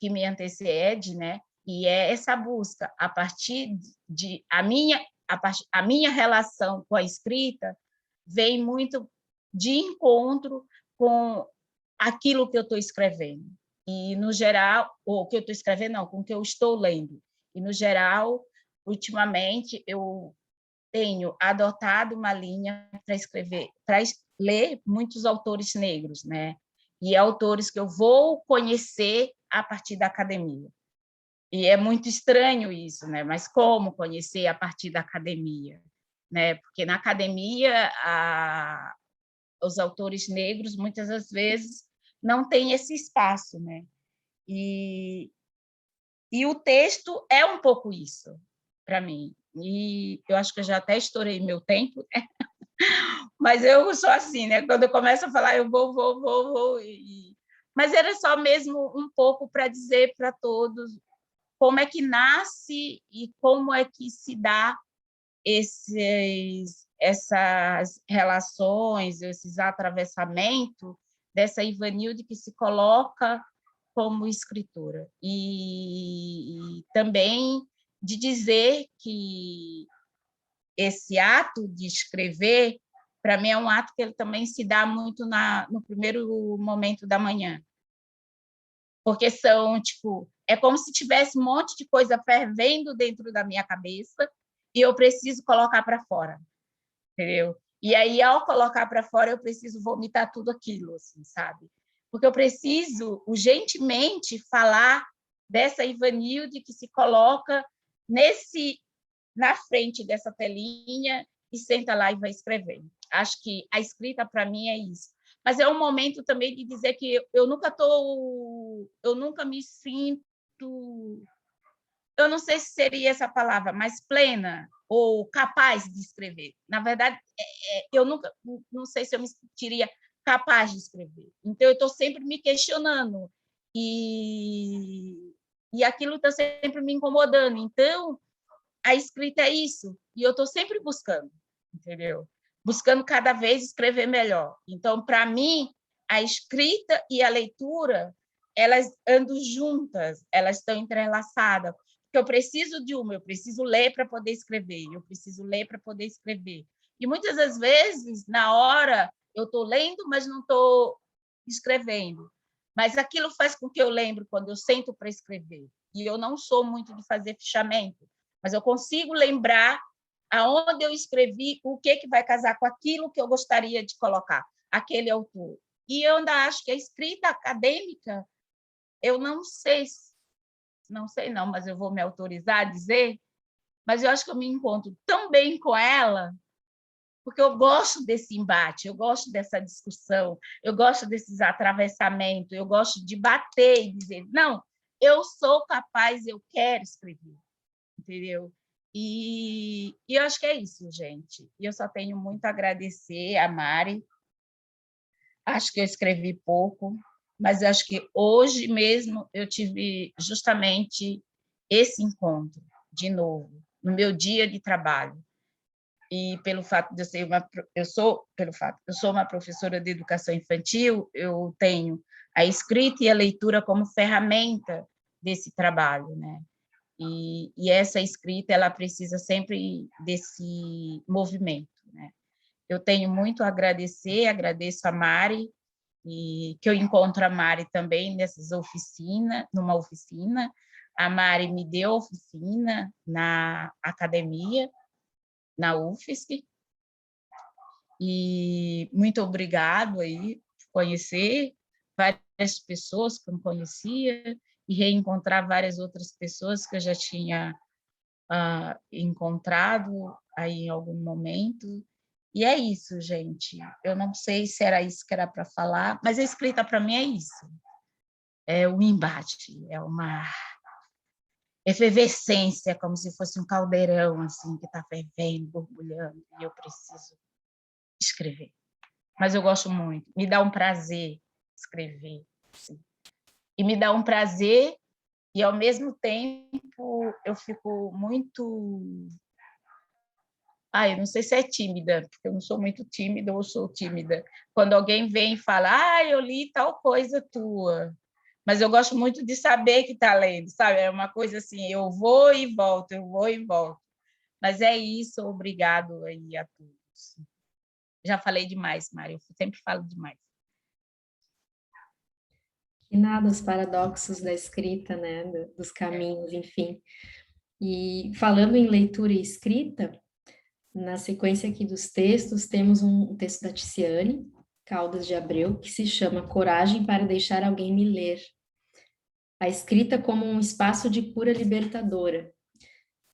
me antecedem, né? E é essa busca a partir de a minha relação com a escrita vem muito de encontro com aquilo que eu estou escrevendo. E, no geral, ou que eu estou escrevendo, não, com o que eu estou lendo. E, no geral, ultimamente, eu tenho adotado uma linha para escrever, para ler muitos autores negros, né? E autores que eu vou conhecer a partir da academia. E é muito estranho isso, né? Mas como conhecer a partir da academia? Né? Porque na academia, os autores negros, muitas das vezes, não têm esse espaço, né? E o texto é um pouco isso, para mim. E eu acho que eu já até estourei meu tempo, né? Mas eu sou assim, né? Quando eu começo a falar, eu vou. Mas era só mesmo um pouco para dizer para todos como é que nasce e como é que se dá essas relações, esses atravessamentos dessa Ivanilde que se coloca como escritora. E também de dizer que esse ato de escrever, para mim, é um ato que ele também se dá muito no primeiro momento da manhã. Porque é como se tivesse um monte de coisa fervendo dentro da minha cabeça e eu preciso colocar para fora, entendeu? E aí, ao colocar para fora, eu preciso vomitar tudo aquilo, assim, sabe? Porque eu preciso, urgentemente, falar dessa Ivanilde que se coloca na frente dessa telinha e senta lá e vai escrevendo. Acho que a escrita, para mim, é isso. Mas é um momento também de dizer que eu nunca me sinto, eu não sei se seria essa palavra, mas plena ou capaz de escrever. Na verdade, eu nunca, não sei se eu me sentiria capaz de escrever. Então, eu estou sempre me questionando e aquilo está sempre me incomodando. Então, a escrita é isso, e eu estou sempre buscando, entendeu? Buscando cada vez escrever melhor. Então, para mim, a escrita e a leitura, elas andam juntas, elas estão entrelaçadas, porque eu preciso de uma, eu preciso ler para poder escrever, eu preciso ler para poder escrever. E muitas das vezes, na hora, eu estou lendo, mas não estou escrevendo. Mas aquilo faz com que eu lembre quando eu sento para escrever. E eu não sou muito de fazer fichamento, mas eu consigo lembrar aonde eu escrevi, o que vai casar com aquilo que eu gostaria de colocar, aquele autor. E eu ainda acho que a escrita acadêmica, eu não sei não, mas eu vou me autorizar a dizer, mas eu acho que eu me encontro tão bem com ela porque eu gosto desse embate, eu gosto dessa discussão, eu gosto desses atravessamentos, eu gosto de bater e dizer, não, eu sou capaz, eu quero escrever, entendeu? E eu acho que é isso, gente. E eu só tenho muito a agradecer a Mari. Acho que eu escrevi pouco, mas eu acho que hoje mesmo eu tive justamente esse encontro, de novo, no meu dia de trabalho. E pelo fato de eu sou uma professora de educação infantil, eu tenho a escrita e a leitura como ferramenta desse trabalho, né? E essa escrita, ela precisa sempre desse movimento, né? Eu tenho muito a agradecer, agradeço a Mari, e que eu encontro a Mari também numa oficina. A Mari me deu oficina na academia, na UFSC, e muito obrigado aí por conhecer várias pessoas que eu não conhecia e reencontrar várias outras pessoas que eu já tinha encontrado aí em algum momento. E é isso, gente. Eu não sei se era isso que era para falar, mas a escrita para mim é isso. É um embate, é uma efervescência, como se fosse um caldeirão assim que está fervendo, borbulhando, e eu preciso escrever. Mas eu gosto muito, me dá um prazer escrever. Assim. E me dá um prazer, e ao mesmo tempo eu fico muito... eu não sei se é tímida, porque eu não sou muito tímida ou sou tímida. Quando alguém vem e fala, eu li tal coisa tua, mas eu gosto muito de saber que está lendo, sabe? É uma coisa assim, eu vou e volto, eu vou e volto. Mas é isso, obrigado aí a todos. Já falei demais, Mari, eu sempre falo demais. E nada, os paradoxos da escrita, né, dos caminhos, enfim. E falando em leitura e escrita, na sequência aqui dos textos, temos um texto da Ticiane Caldas de Abreu, que se chama Coragem para Deixar Alguém Me Ler. A escrita como um espaço de cura libertadora.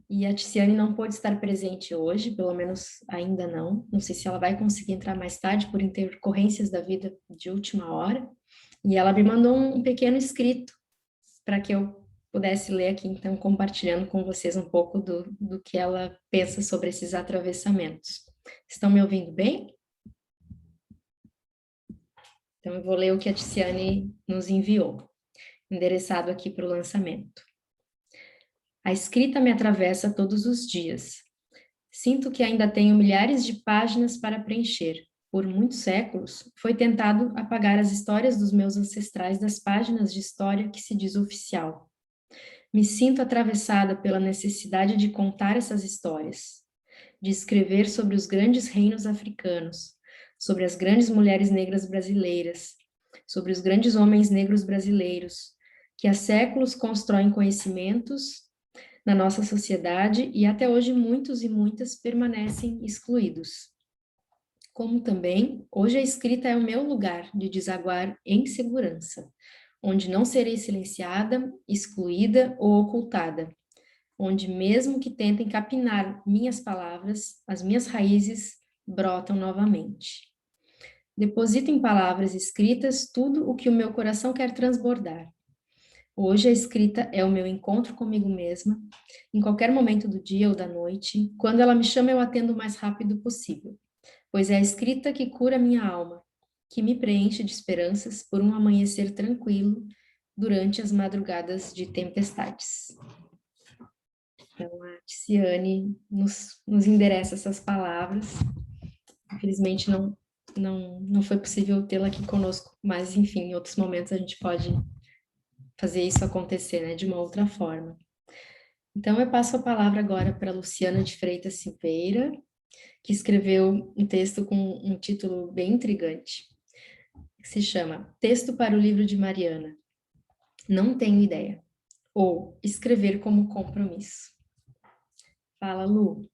E a Ticiane não pôde estar presente hoje, pelo menos ainda não. Não sei se ela vai conseguir entrar mais tarde, por intercorrências da vida de última hora. E ela me mandou um pequeno escrito para que eu pudesse ler aqui, então, compartilhando com vocês um pouco do que ela pensa sobre esses atravessamentos. Estão me ouvindo bem? Então, eu vou ler o que a Ticiane nos enviou, endereçado aqui para o lançamento. A escrita me atravessa todos os dias. Sinto que ainda tenho milhares de páginas para preencher. Por muitos séculos, foi tentado apagar as histórias dos meus ancestrais das páginas de história que se diz oficial. Me sinto atravessada pela necessidade de contar essas histórias, de escrever sobre os grandes reinos africanos, sobre as grandes mulheres negras brasileiras, sobre os grandes homens negros brasileiros, que há séculos constroem conhecimentos na nossa sociedade e até hoje muitos e muitas permanecem excluídos. Como também, hoje a escrita é o meu lugar de desaguar em segurança, onde não serei silenciada, excluída ou ocultada, onde mesmo que tentem capinar minhas palavras, as minhas raízes brotam novamente. Deposito em palavras escritas tudo o que o meu coração quer transbordar. Hoje a escrita é o meu encontro comigo mesma, em qualquer momento do dia ou da noite. Quando ela me chama, eu atendo o mais rápido possível, pois é a escrita que cura minha alma, que me preenche de esperanças por um amanhecer tranquilo durante as madrugadas de tempestades. Então, a Ticiane nos endereça essas palavras. Infelizmente, não foi possível tê-la aqui conosco, mas, enfim, em outros momentos a gente pode fazer isso acontecer, né, de uma outra forma. Então, eu passo a palavra agora para Luciana de Freitas Silveira, que escreveu um texto com um título bem intrigante, que se chama Texto para o Livro de Mariana. Não tenho ideia. Ou Escrever como Compromisso. Fala, Lu.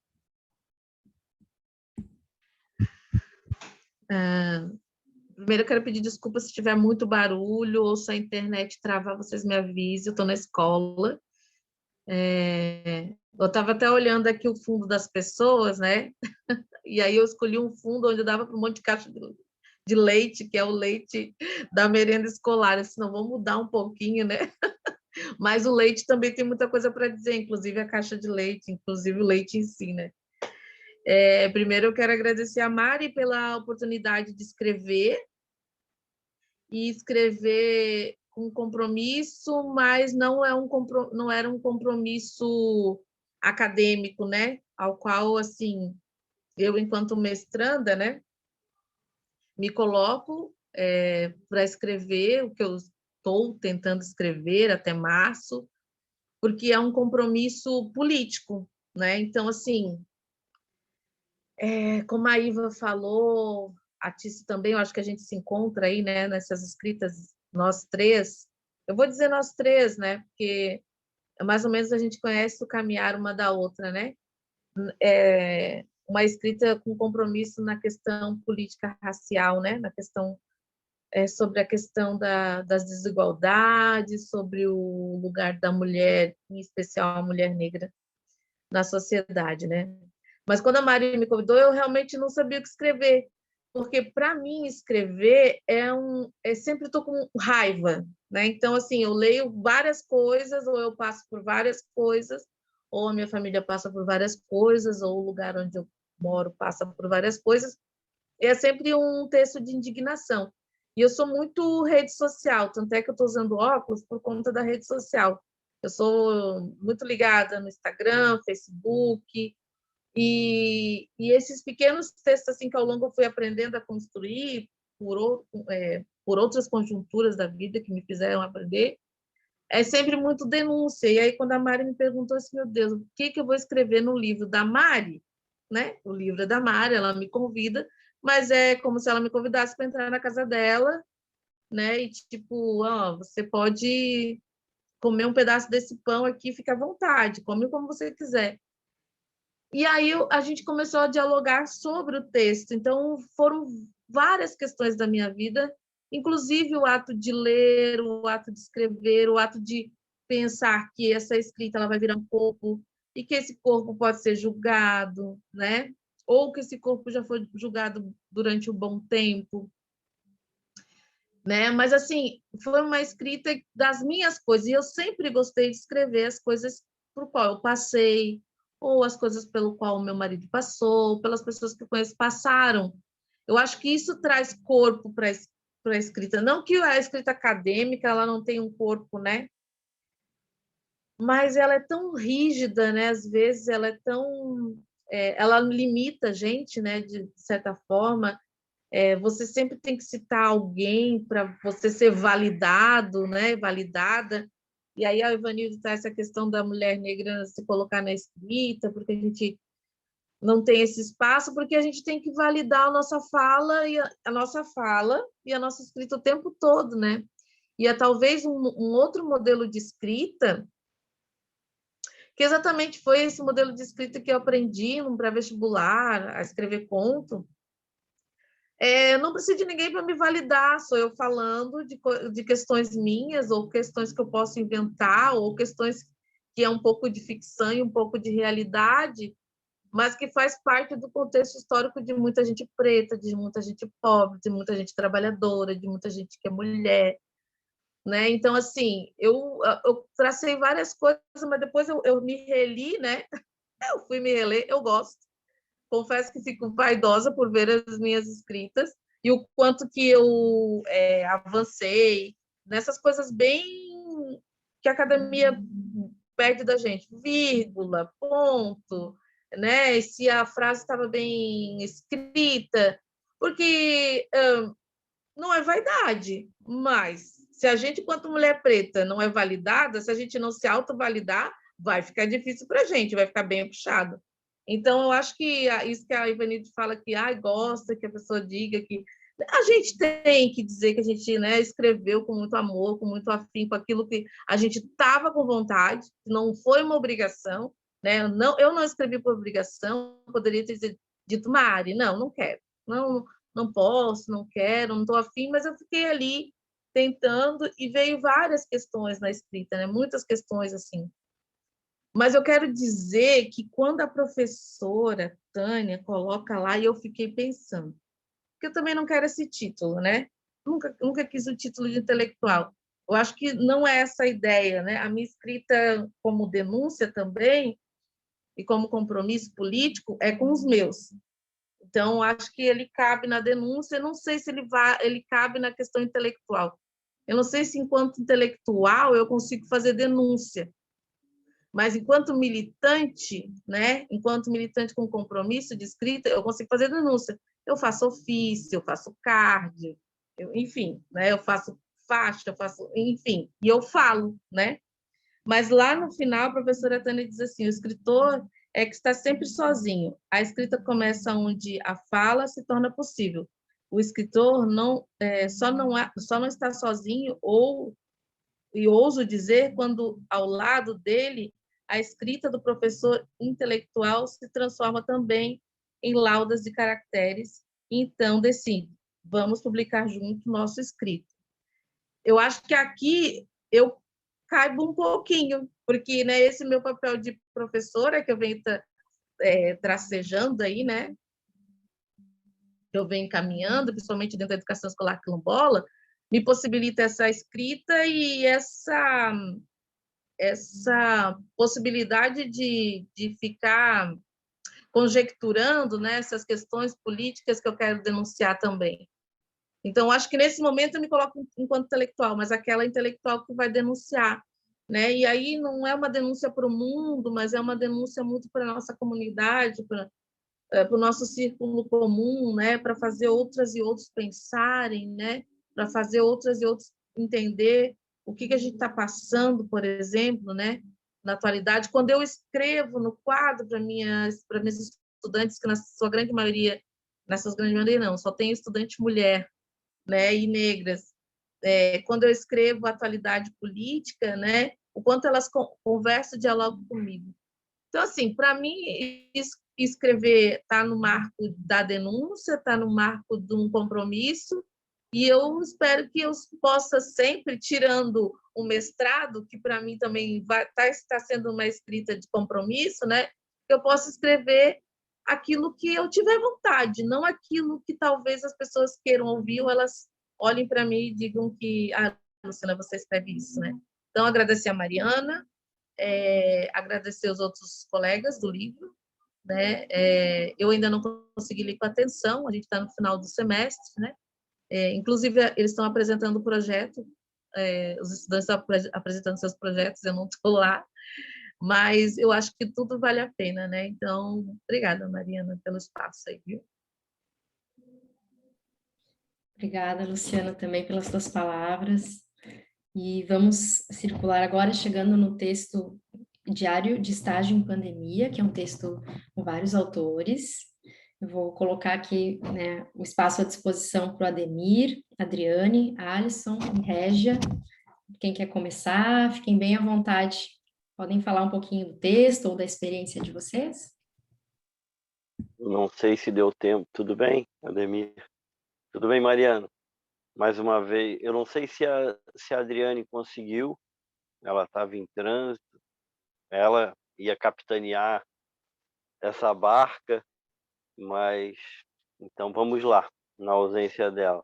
Primeiro, eu quero pedir desculpa se tiver muito barulho ou se a internet travar, vocês me avisem. Eu estou na escola Eu estava até olhando aqui o fundo das pessoas, né? E aí eu escolhi um fundo onde dava para um monte de caixa de leite, que é o leite da merenda escolar. Assim, não, vou mudar um pouquinho, né? Mas o leite também tem muita coisa para dizer, inclusive a caixa de leite, inclusive o leite em si, né? Primeiro eu quero agradecer a Mari pela oportunidade de escrever, e escrever com compromisso, mas não era um compromisso acadêmico, né? Ao qual, assim, eu, enquanto mestranda, né, me coloco para escrever o que eu estou tentando escrever até março, porque é um compromisso político, né? Então, assim, como a Iva falou, a Tícia também, eu acho que a gente se encontra aí, né, nessas escritas, nós três. Eu vou dizer nós três, né, porque mais ou menos a gente conhece o caminhar uma da outra, né? Uma escrita com compromisso na questão política racial, né, na questão sobre a questão das desigualdades, sobre o lugar da mulher, em especial a mulher negra, na sociedade, né? Mas quando a Maria me convidou, eu realmente não sabia o que escrever, porque para mim escrever sempre estou com raiva, né? Então assim, eu leio várias coisas, ou eu passo por várias coisas, ou a minha família passa por várias coisas, ou o lugar onde eu moro passa por várias coisas. É sempre um texto de indignação. E eu sou muito rede social, tanto é que eu estou usando óculos por conta da rede social. Eu sou muito ligada no Instagram, Facebook, e esses pequenos textos assim que ao longo eu fui aprendendo a construir por outras conjunturas da vida que me fizeram aprender, é sempre muito denúncia. E aí quando a Mari me perguntou assim, meu Deus, o que eu vou escrever no livro da Mari, né? O livro é da Mari, ela me convida, mas é como se ela me convidasse para entrar na casa dela, né? E tipo, ó, você pode comer um pedaço desse pão aqui, fica à vontade, come como você quiser. E aí a gente começou a dialogar sobre o texto. Então, foram várias questões da minha vida, inclusive o ato de ler, o ato de escrever, o ato de pensar que essa escrita ela vai virar um corpo e que esse corpo pode ser julgado, né? Ou que esse corpo já foi julgado durante um bom tempo, né? Mas assim, foi uma escrita das minhas coisas, e eu sempre gostei de escrever as coisas por qual eu passei, ou as coisas pelo qual o meu marido passou, pelas pessoas que eu conheço passaram. Eu acho que isso traz corpo para a escrita, não que a escrita acadêmica ela não tenha um corpo, né? Mas ela é tão rígida, né? Às vezes ela é tão ela limita a gente, né, de certa forma. Você sempre tem que citar alguém para você ser validado, né? Validada. E aí a Ivanildo traz essa questão da mulher negra se colocar na escrita, porque a gente não tem esse espaço, porque a gente tem que validar a nossa fala e a nossa fala e a nossa escrita o tempo todo, né? E talvez um outro modelo de escrita, que exatamente foi esse modelo de escrita que eu aprendi no pré-vestibular, a escrever conto. Não preciso de ninguém para me validar, sou eu falando de questões minhas, ou questões que eu posso inventar, ou questões que é um pouco de ficção e um pouco de realidade, mas que faz parte do contexto histórico de muita gente preta, de muita gente pobre, de muita gente trabalhadora, de muita gente que é mulher, né? Então, assim, eu tracei várias coisas, mas depois eu me reli, né? Eu fui me reler, eu gosto. Confesso que fico vaidosa por ver as minhas escritas e o quanto que eu avancei nessas coisas bem que a academia perde da gente, vírgula, ponto, né? E se a frase estava bem escrita, porque não é vaidade, mas se a gente, quanto mulher preta, não é validada, se a gente não se autovalidar, vai ficar difícil para a gente, vai ficar bem puxado. Então, eu acho que isso que a Ivanilde fala que gosta que a pessoa diga que a gente tem que dizer que a gente, né, escreveu com muito amor, com muito afim, com aquilo que a gente estava com vontade, não foi uma obrigação, né? Eu não escrevi por obrigação, poderia ter dito, Mari, não quero, não posso, não quero, não estou afim, mas eu fiquei ali tentando e veio várias questões na escrita, né? Muitas questões assim. Mas eu quero dizer que quando a professora Tânia coloca lá, e eu fiquei pensando, porque eu também não quero esse título, né? Nunca quis o título de intelectual. Eu acho que não é essa a ideia, né? A minha escrita como denúncia também, e como compromisso político, é com os meus. Então, acho que ele cabe na denúncia, não sei se ele cabe na questão intelectual. Eu não sei se, enquanto intelectual, eu consigo fazer denúncia, mas enquanto militante, né, enquanto militante com compromisso de escrita, eu consigo fazer denúncia. Eu faço ofício, eu faço card, enfim, né, eu faço faixa, enfim, e eu falo, né? Mas lá no final, a professora Tânia diz assim: o escritor é que está sempre sozinho. A escrita começa onde a fala se torna possível. O escritor só não está sozinho, e ouso dizer, quando ao lado dele a escrita do professor intelectual se transforma também em laudas de caracteres, e então decide: vamos publicar junto nosso escrito. Eu acho que aqui eu caibo um pouquinho, porque, né, esse meu papel de professora que eu venho tracejando aí, né, que eu venho caminhando, principalmente dentro da educação escolar quilombola, me possibilita essa escrita e essa possibilidade de ficar conjecturando, né, essas questões políticas que eu quero denunciar também. Então, acho que nesse momento eu me coloco enquanto intelectual, mas aquela intelectual que vai denunciar, né? E aí não é uma denúncia para o mundo, mas é uma denúncia muito para a nossa comunidade, para o nosso círculo comum, né? Para fazer outras e outros pensarem, né? Para fazer outras e outros entender o que a gente está passando, por exemplo, né? Na atualidade, quando eu escrevo no quadro para minhas estudantes, que na sua grande maioria, nessas grande maioria não, só tem estudante mulher, né, e negras, quando eu escrevo atualidade política, né, o quanto elas conversam e dialogam comigo. Então, assim, para mim, escrever está no marco da denúncia, está no marco de um compromisso, e eu espero que eu possa sempre, tirando o mestrado, que para mim também está sendo uma escrita de compromisso, né, que eu possa escrever aquilo que eu tiver vontade, não aquilo que talvez as pessoas queiram ouvir ou elas olhem para mim e digam que, Luciana, você escreve isso, né? Então, agradecer a Mariana, agradecer os outros colegas do livro, né? Eu ainda não consegui ler com atenção, a gente está no final do semestre, né? Inclusive, eles estão apresentando o projeto, os estudantes estão apresentando seus projetos, eu não estou lá, mas eu acho que tudo vale a pena, né? Então, obrigada, Mariana, pelo espaço aí, viu? Obrigada, Luciana, também pelas tuas palavras. E vamos circular agora, chegando no texto Diário de Estágio em Pandemia, que é um texto com vários autores. Eu vou colocar aqui, né, o espaço à disposição para o Ademir, Adriane, Alisson e Régia. Quem quer começar, fiquem bem à vontade. Podem falar um pouquinho do texto ou da experiência de vocês? Não sei se deu tempo. Tudo bem, Ademir? Tudo bem, Mariana? Mais uma vez, eu não sei se a Adriane conseguiu, ela estava em trânsito, ela ia capitanear essa barca, mas então vamos lá, na ausência dela.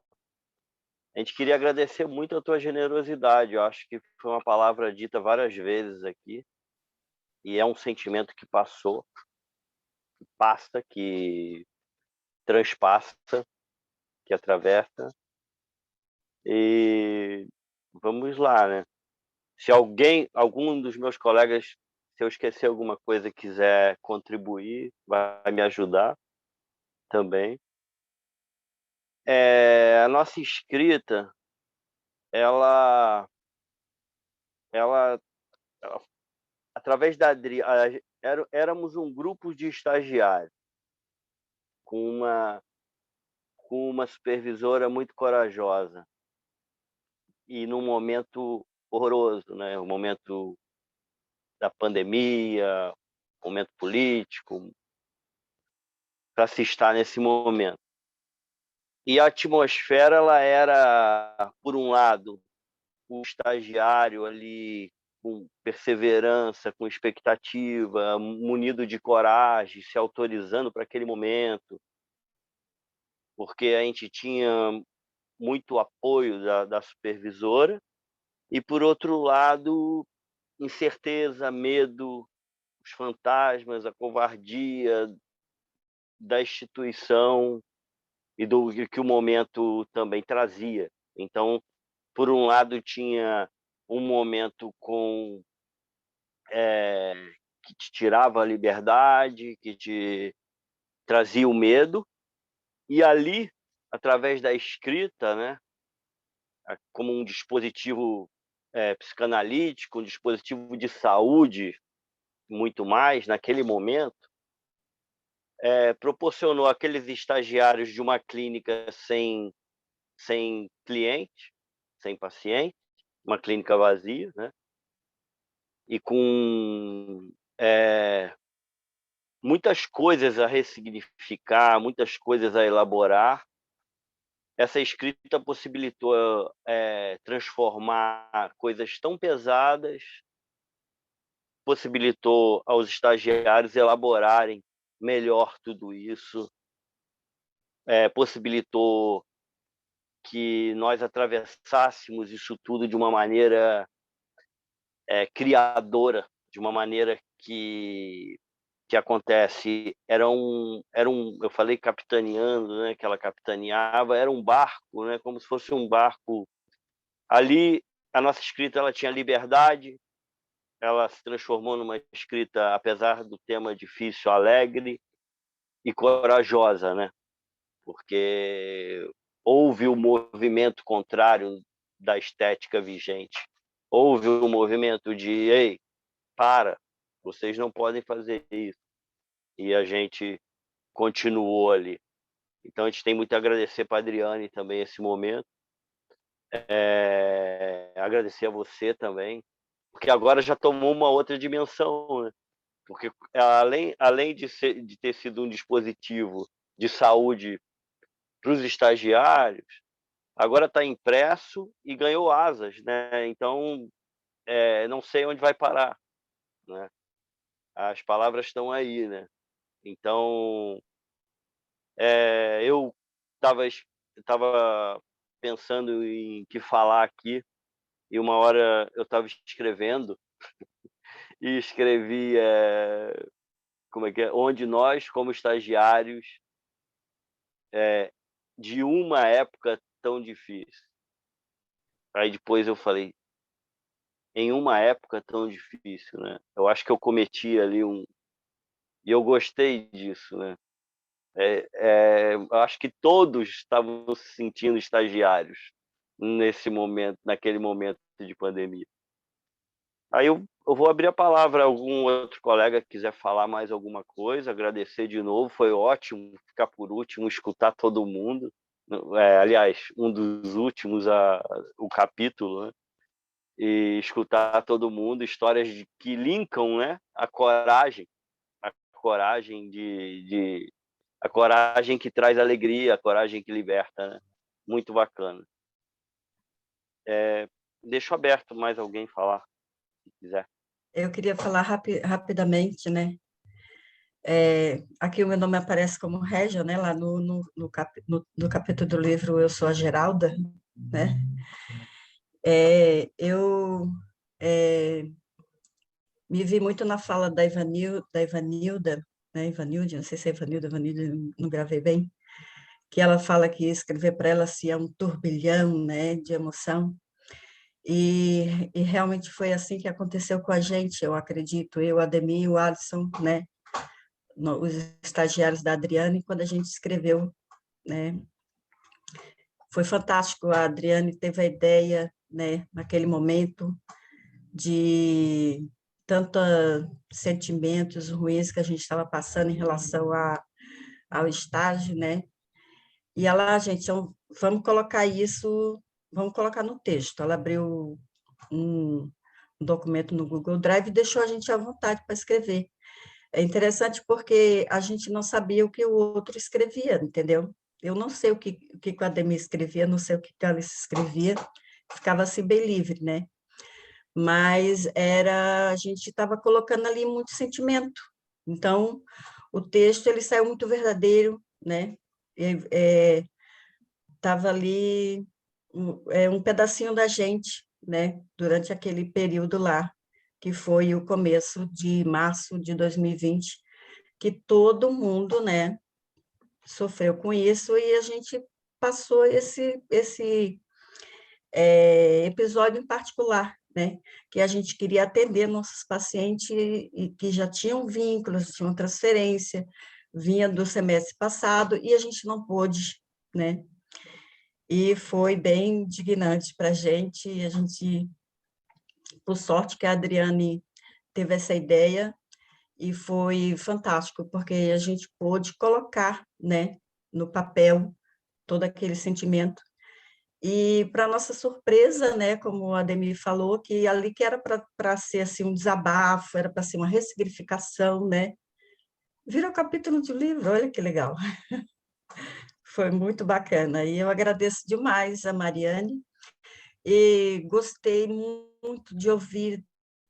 A gente queria agradecer muito a tua generosidade, eu acho que foi uma palavra dita várias vezes aqui, e é um sentimento que passou, que passa, que transpassa, que atravessa, e vamos lá, né? Se algum dos meus colegas, se eu esquecer alguma coisa, quiser contribuir, vai me ajudar também. A nossa escrita, ela através da Adri, éramos um grupo de estagiários com uma supervisora muito corajosa e num momento horroroso, né? O momento da pandemia, momento político, para se estar nesse momento. E a atmosfera, ela era, por um lado, o estagiário ali com perseverança, com expectativa, munido de coragem, se autorizando para aquele momento, porque a gente tinha muito apoio da supervisora, e, por outro lado, incerteza, medo, os fantasmas, a covardia da instituição e do que o momento também trazia. Então, por um lado, tinha um momento que te tirava a liberdade, que te trazia o medo, e ali, através da escrita, né, como um dispositivo psicanalítico, um dispositivo de saúde, muito mais, naquele momento, proporcionou àqueles estagiários de uma clínica sem cliente, sem paciente, uma clínica vazia, né? E com muitas coisas a ressignificar, muitas coisas a elaborar. Essa escrita possibilitou transformar coisas tão pesadas, possibilitou aos estagiários elaborarem melhor tudo isso, possibilitou que nós atravessássemos isso tudo de uma maneira criadora, de uma maneira que acontece. Eu falei capitaneando, né, que ela capitaneava, era um barco, né, como se fosse um barco. Ali, a nossa escrita ela tinha liberdade, ela se transformou numa escrita, apesar do tema difícil, alegre e corajosa, né? Porque houve o movimento contrário da estética vigente. Houve o movimento de, ei, para, vocês não podem fazer isso. E a gente continuou ali. Então, a gente tem muito a agradecer para a Adriane também esse momento. Agradecer a você também, porque agora já tomou uma outra dimensão, né? Porque além de ter sido um dispositivo de saúde para os estagiários, agora está impresso e ganhou asas, né? Então, não sei onde vai parar, né? As palavras estão aí, né? Então, eu estava pensando em que falar aqui, e uma hora eu estava escrevendo, e escrevi como é que é? Onde nós, como estagiários, de uma época tão difícil. Aí depois eu falei, em uma época tão difícil, né? Eu acho que eu cometi ali e eu gostei disso, né? Eu acho que todos estavam se sentindo estagiários nesse momento, naquele momento de pandemia. Aí eu vou abrir a palavra a algum outro colega que quiser falar mais alguma coisa, agradecer de novo, foi ótimo ficar por último, escutar todo mundo. Aliás, um dos últimos, o capítulo, né? E escutar todo mundo, histórias que linkam, né? A coragem a coragem que traz alegria, a coragem que liberta, né? Muito bacana. Deixo aberto mais alguém falar, se quiser. Eu queria falar rapidamente, né? Aqui o meu nome aparece como Régia, né? Lá no capítulo do livro Eu Sou a Geralda, né? Eu me vi muito na fala da Ivanilda, né? Ivanilde, não sei se é Ivanilda, não gravei bem, que ela fala que escrever para ela assim, é um turbilhão, né, de emoção. E realmente foi assim que aconteceu com a gente, eu acredito, eu, Ademir e o Alisson, né, os estagiários da Adriane, quando a gente escreveu, né, foi fantástico, a Adriane teve a ideia, né, naquele momento, de tantos sentimentos ruins que a gente estava passando em relação ao estágio, né, e ela, gente, então, vamos colocar no texto. Ela abriu um documento no Google Drive e deixou a gente à vontade para escrever. É interessante porque a gente não sabia o que o outro escrevia, entendeu? Eu não sei o que o Ademir escrevia, não sei o que a Alice escrevia, ficava assim bem livre, né? mas a gente estava colocando ali muito sentimento. Então, o texto ele saiu muito verdadeiro, né? Estava ali um pedacinho da gente, né? Durante aquele período lá, que foi o começo de março de 2020, que todo mundo, né, sofreu com isso, e a gente passou esse episódio em particular, né, que a gente queria atender nossos pacientes e que já tinham vínculos, tinham transferência, vinha do semestre passado, e a gente não pôde, né, e foi bem indignante para a gente, por sorte que a Adriane teve essa ideia, e foi fantástico, porque a gente pôde colocar, né, no papel todo aquele sentimento. E, para nossa surpresa, né, como a Ademir falou, que ali que era para ser assim, um desabafo, era para ser uma ressignificação, né, virou capítulo de livro, olha que legal. Foi muito bacana. E eu agradeço demais a Mariane, e gostei muito de ouvir,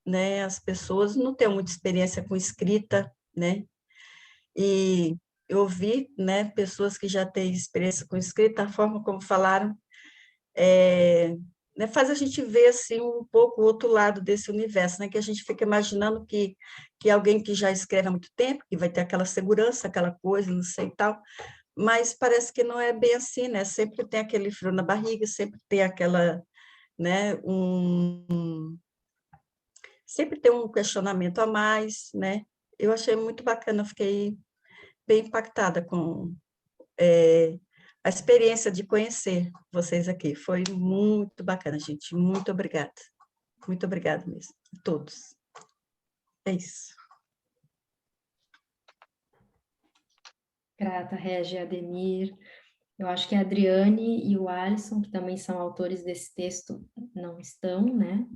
né, as pessoas. Não tenho muita experiência com escrita, né, e eu ouvi, né, pessoas que já têm experiência com escrita, a forma como falaram, né, faz a gente ver assim um pouco o outro lado desse universo, né, que a gente fica imaginando que alguém que já escreve há muito tempo, que vai ter aquela segurança, aquela coisa, não sei e tal, mas parece que não é bem assim, né? Sempre tem aquele frio na barriga, sempre tem aquela, né, sempre tem um questionamento a mais, né? Eu achei muito bacana, eu fiquei bem impactada com a experiência de conhecer vocês aqui. Foi muito bacana, gente. Muito obrigada. Muito obrigada mesmo, a todos. É isso. Grata, Régia, Ademir. Eu acho que a Adriane e o Alisson, que também são autores desse texto, não estão, né?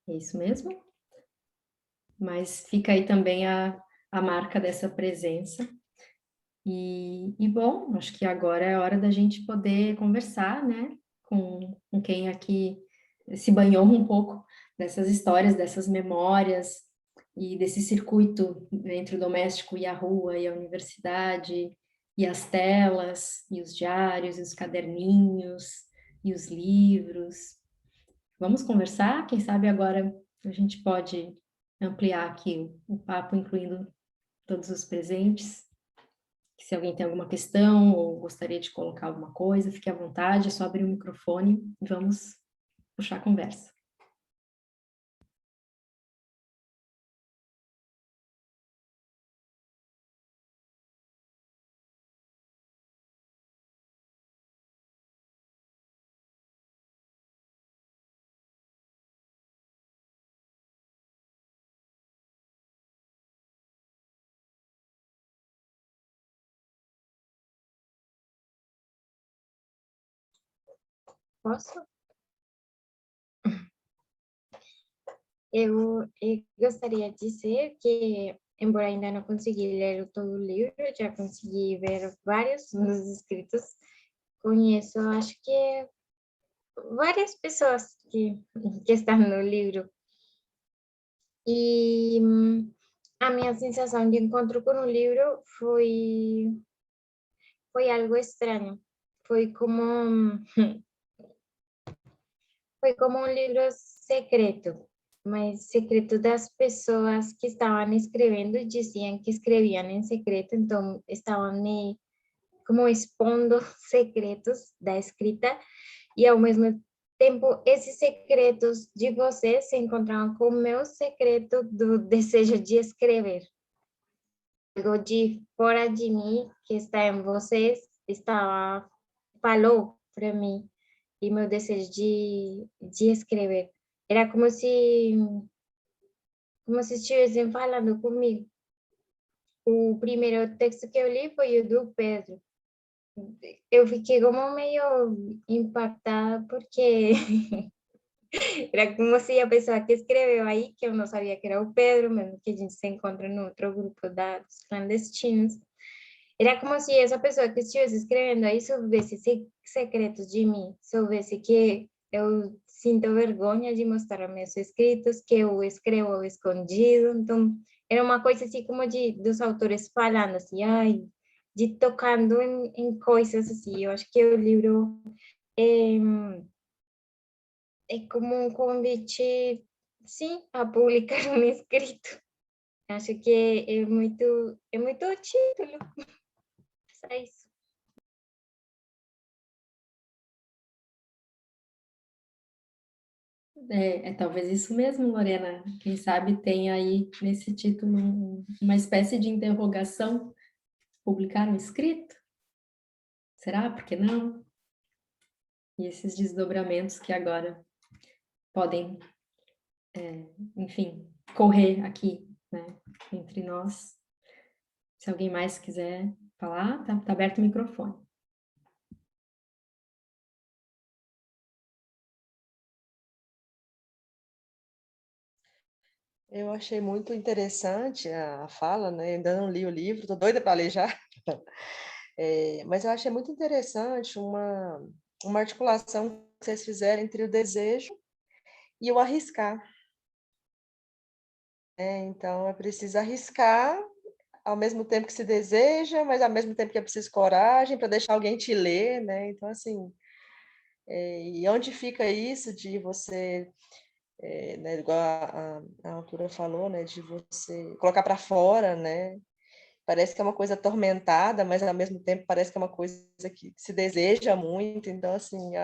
É isso mesmo? Mas fica aí também a marca dessa presença. Bom, acho que agora é a hora da gente poder conversar, né? Com quem aqui se banhou um pouco dessas histórias, dessas memórias e desse circuito entre o doméstico e a rua e a universidade e as telas e os diários e os caderninhos e os livros. Vamos conversar? Quem sabe agora a gente pode ampliar aqui o papo, incluindo todos os presentes. Se alguém tem alguma questão ou gostaria de colocar alguma coisa, fique à vontade, é só abrir o microfone e vamos puxar a conversa. Posso? Eu gostaria de dizer que, embora ainda não consegui ler todo o livro, já consegui ver vários dos escritos. Conheço, acho que várias pessoas que estão no livro. E a minha sensação de encontro com o livro foi algo estranho. Foi como um livro secreto, mas secreto das pessoas que estavam escrevendo, diziam que escreviam em secreto, então estavam como expondo secretos da escrita, e ao mesmo tempo esses secretos de você se encontravam com o meu secreto do desejo de escrever. Algo de fora de mim que está em vocês falou para mim, e meu desejo de escrever. Era como se estivessem falando comigo. O primeiro texto que eu li foi o do Pedro. Eu fiquei como meio impactada, porque era como se a pessoa que escreveu aí, que eu não sabia que era o Pedro, mesmo que a gente se encontra no outro grupo dos clandestinos, era como se essa pessoa que estivesse escrevendo aí soubesse secretos de mim, soubesse que eu sinto vergonha de mostrar meus escritos, que eu escrevo escondido. Então, era uma coisa assim como dos autores falando, assim, ai, de tocando em coisas assim. Eu acho que o livro é como um convite, sim, a publicar um escrito. Acho que é muito o título. Só isso. É talvez isso mesmo, Lorena. Quem sabe tem aí nesse título uma espécie de interrogação, publicar um escrito? Será? Por que não? E esses desdobramentos que agora podem, enfim, correr aqui, né, entre nós. Se alguém mais quiser falar, tá aberto o microfone. Eu achei muito interessante a fala, né? Ainda não li o livro, estou doida para ler já. Mas eu achei muito interessante uma articulação que vocês fizeram entre o desejo e o arriscar. Então, é preciso arriscar ao mesmo tempo que se deseja, mas ao mesmo tempo que é preciso coragem para deixar alguém te ler, né? Então, assim, e onde fica isso de você, né, igual a autora falou, né, de você colocar para fora, né? Parece que é uma coisa atormentada, mas ao mesmo tempo parece que é uma coisa que se deseja muito. Então, assim, eu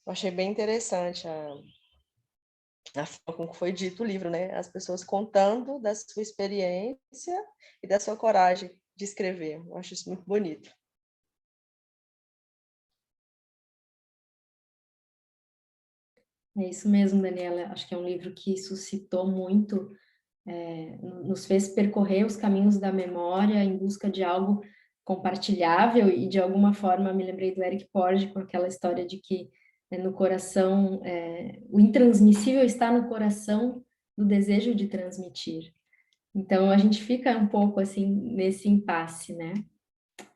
achei bem interessante a forma como foi dito o livro, né? As pessoas contando da sua experiência e da sua coragem de escrever. Eu acho isso muito bonito. É isso mesmo, Daniela. Acho que é um livro que suscitou muito, nos fez percorrer os caminhos da memória em busca de algo compartilhável e, de alguma forma, me lembrei do Eric Porge com aquela história de que no coração, o intransmissível está no coração do desejo de transmitir. Então, a gente fica um pouco, assim, nesse impasse, né?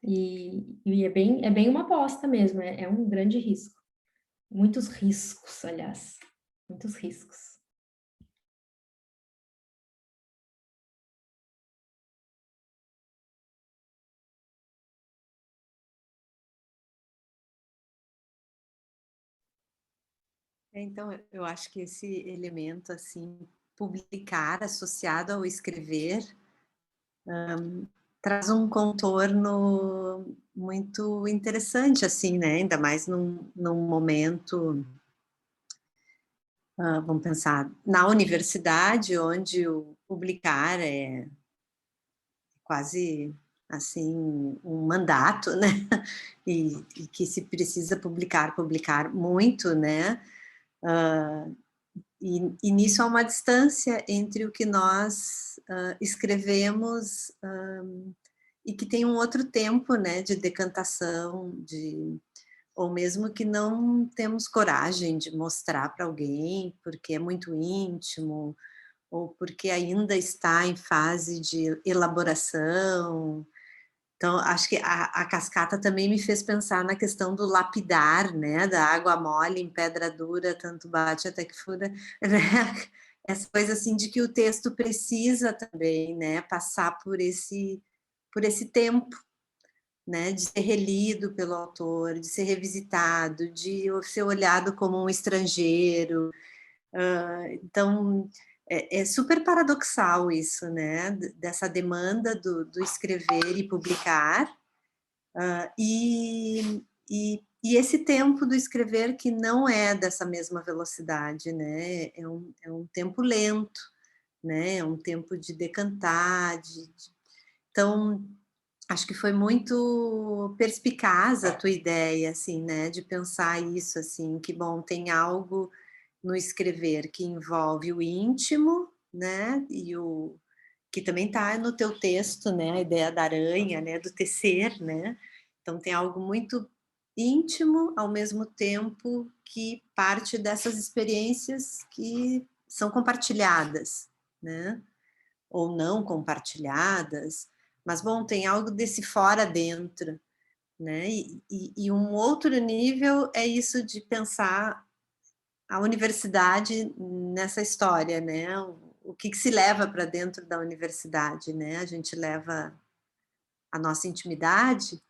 E é bem uma aposta mesmo, é um grande risco. Muitos riscos, aliás, muitos riscos. Então, eu acho que esse elemento, assim, publicar associado ao escrever, traz um contorno muito interessante, assim, né? Ainda mais num momento, vamos pensar, na universidade, onde o publicar é quase, assim, um mandato, né? E que se precisa publicar muito, né? E nisso há uma distância entre o que nós escrevemos e que tem um outro tempo, né, de decantação, ou mesmo que não temos coragem de mostrar para alguém, porque é muito íntimo, ou porque ainda está em fase de elaboração. Então, acho que a cascata também me fez pensar na questão do lapidar, né, da água mole em pedra dura, tanto bate até que fura, né? Essa coisa assim de que o texto precisa também, né, passar por esse tempo, né, de ser relido pelo autor, de ser revisitado, de ser olhado como um estrangeiro. Então, é super paradoxal isso, né, dessa demanda do escrever e publicar, e esse tempo do escrever que não é dessa mesma velocidade, né, é um tempo lento, né, é um tempo de decantar, então, acho que foi muito perspicaz a tua ideia, assim, né, de pensar isso, assim, que, bom, tem algo no escrever que envolve o íntimo, né, e o que também está no teu texto, né, a ideia da aranha, né, do tecer, né, então tem algo muito íntimo, ao mesmo tempo que parte dessas experiências que são compartilhadas, né, ou não compartilhadas, mas, bom, tem algo desse fora dentro, né, e um outro nível é isso de pensar a universidade nessa história, né? O que se leva para dentro da universidade, né? A gente leva a nossa intimidade,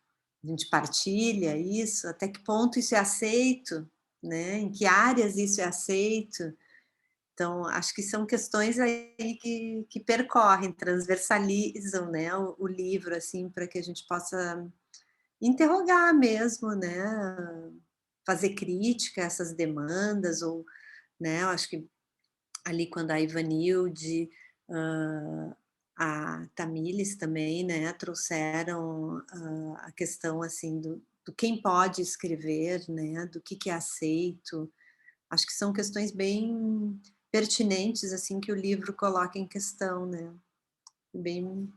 a gente partilha isso, até que ponto isso é aceito, né? Em que áreas isso é aceito. Então, acho que são questões aí que percorrem, transversalizam, né, o livro, assim, para que a gente possa interrogar mesmo, né, fazer crítica a essas demandas, ou, né, eu acho que ali quando a Ivanilde, a Tamílis também, né, trouxeram a questão, assim, do quem pode escrever, né, do que é aceito. Acho que são questões bem pertinentes, assim, que o livro coloca em questão, né? Bem,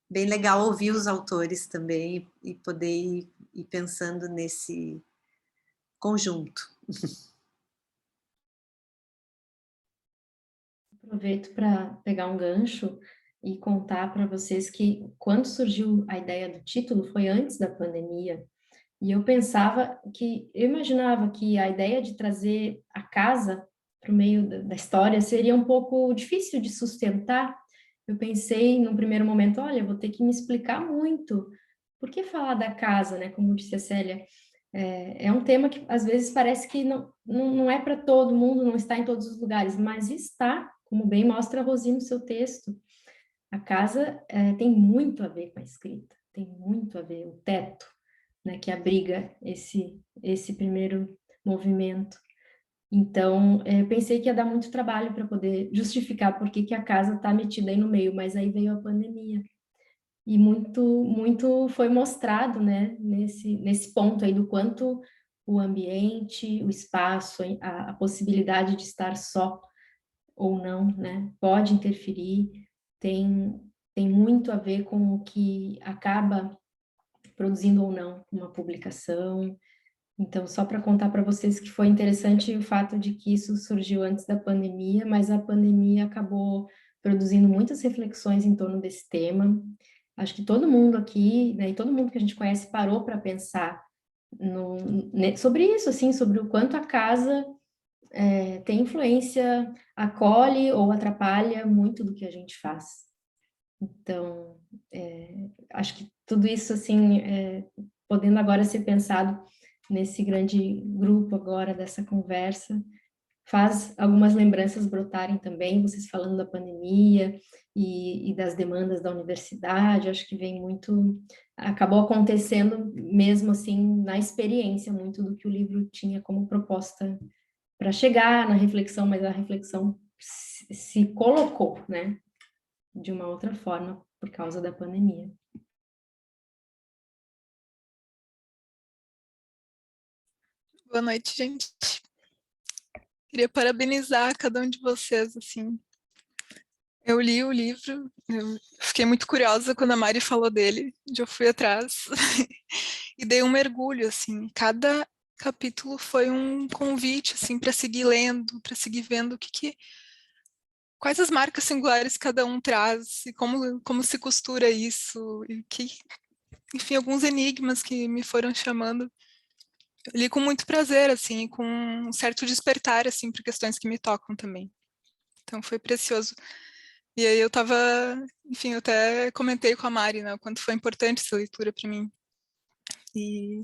bem legal ouvir os autores também e poder ir pensando nesse conjunto. Aproveito para pegar um gancho e contar para vocês que quando surgiu a ideia do título foi antes da pandemia. E eu imaginava que a ideia de trazer a casa para o meio da história seria um pouco difícil de sustentar. Eu pensei, num primeiro momento, olha, vou ter que me explicar muito. Por que falar da casa, né? Como disse a Célia, é um tema que às vezes parece que não é para todo mundo, não está em todos os lugares, mas está, como bem mostra a Rosi no seu texto. A casa tem muito a ver com a escrita, tem muito a ver, o teto, né, que abriga esse primeiro movimento. Então, eu pensei que ia dar muito trabalho para poder justificar por que a casa está metida aí no meio, mas aí veio a pandemia. E muito foi mostrado, né, nesse ponto aí do quanto o ambiente, o espaço, a possibilidade de estar só ou não, né, pode interferir, tem muito a ver com o que acaba produzindo ou não uma publicação. Então, só para contar para vocês que foi interessante o fato de que isso surgiu antes da pandemia, mas a pandemia acabou produzindo muitas reflexões em torno desse tema. Acho que todo mundo aqui, né, e todo mundo que a gente conhece parou para pensar sobre isso, assim, sobre o quanto a casa tem influência, acolhe ou atrapalha muito do que a gente faz. Então, acho que tudo isso, assim, podendo agora ser pensado nesse grande grupo agora dessa conversa, faz algumas lembranças brotarem também, vocês falando da pandemia e das demandas da universidade, acho que vem muito, acabou acontecendo mesmo assim na experiência, muito do que o livro tinha como proposta para chegar na reflexão, mas a reflexão se colocou, né, de uma outra forma por causa da pandemia. Boa noite, gente. Queria parabenizar cada um de vocês, assim. Eu li o livro, eu fiquei muito curiosa quando a Mari falou dele, já fui atrás e dei um mergulho, assim. Cada capítulo foi um convite, assim, para seguir lendo, para seguir vendo quais as marcas singulares cada um traz e como se costura isso, e enfim, alguns enigmas que me foram chamando. Eu li com muito prazer, assim, com um certo despertar, assim, para questões que me tocam também. Então foi precioso. E aí eu estava, enfim, eu até comentei com a Mari, né, o quanto foi importante essa leitura para mim. E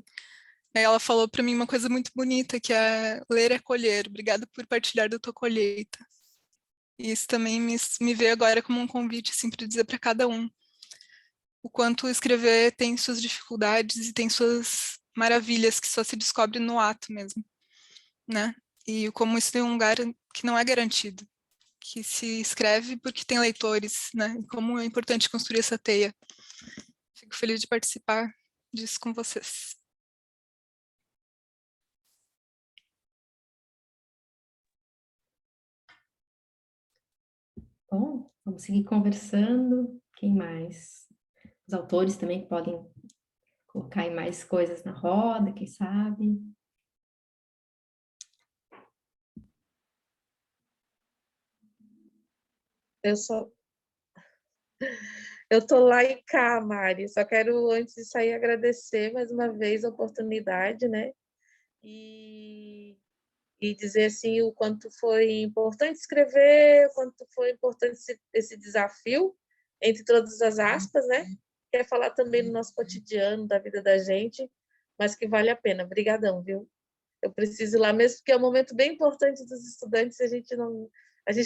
aí ela falou para mim uma coisa muito bonita, que é ler é colher. Obrigada por partilhar da tua colheita. E isso também me veio agora como um convite, assim, para dizer para cada um o quanto escrever tem suas dificuldades e tem suas maravilhas que só se descobre no ato mesmo, né? E como isso tem um lugar que não é garantido, que se escreve porque tem leitores, né? E como é importante construir essa teia. Fico feliz de participar disso com vocês. Bom, vamos seguir conversando. Quem mais? Os autores também podem colocar aí mais coisas na roda, quem sabe. Eu tô lá e cá, Mari. Só quero, antes de sair, agradecer mais uma vez a oportunidade, né? E e dizer assim o quanto foi importante escrever, o quanto foi importante esse desafio, entre todas as aspas, né? Quer falar também do nosso cotidiano, da vida da gente, mas que vale a pena. Obrigadão, viu? Eu preciso ir lá mesmo, porque é um momento bem importante dos estudantes, a gente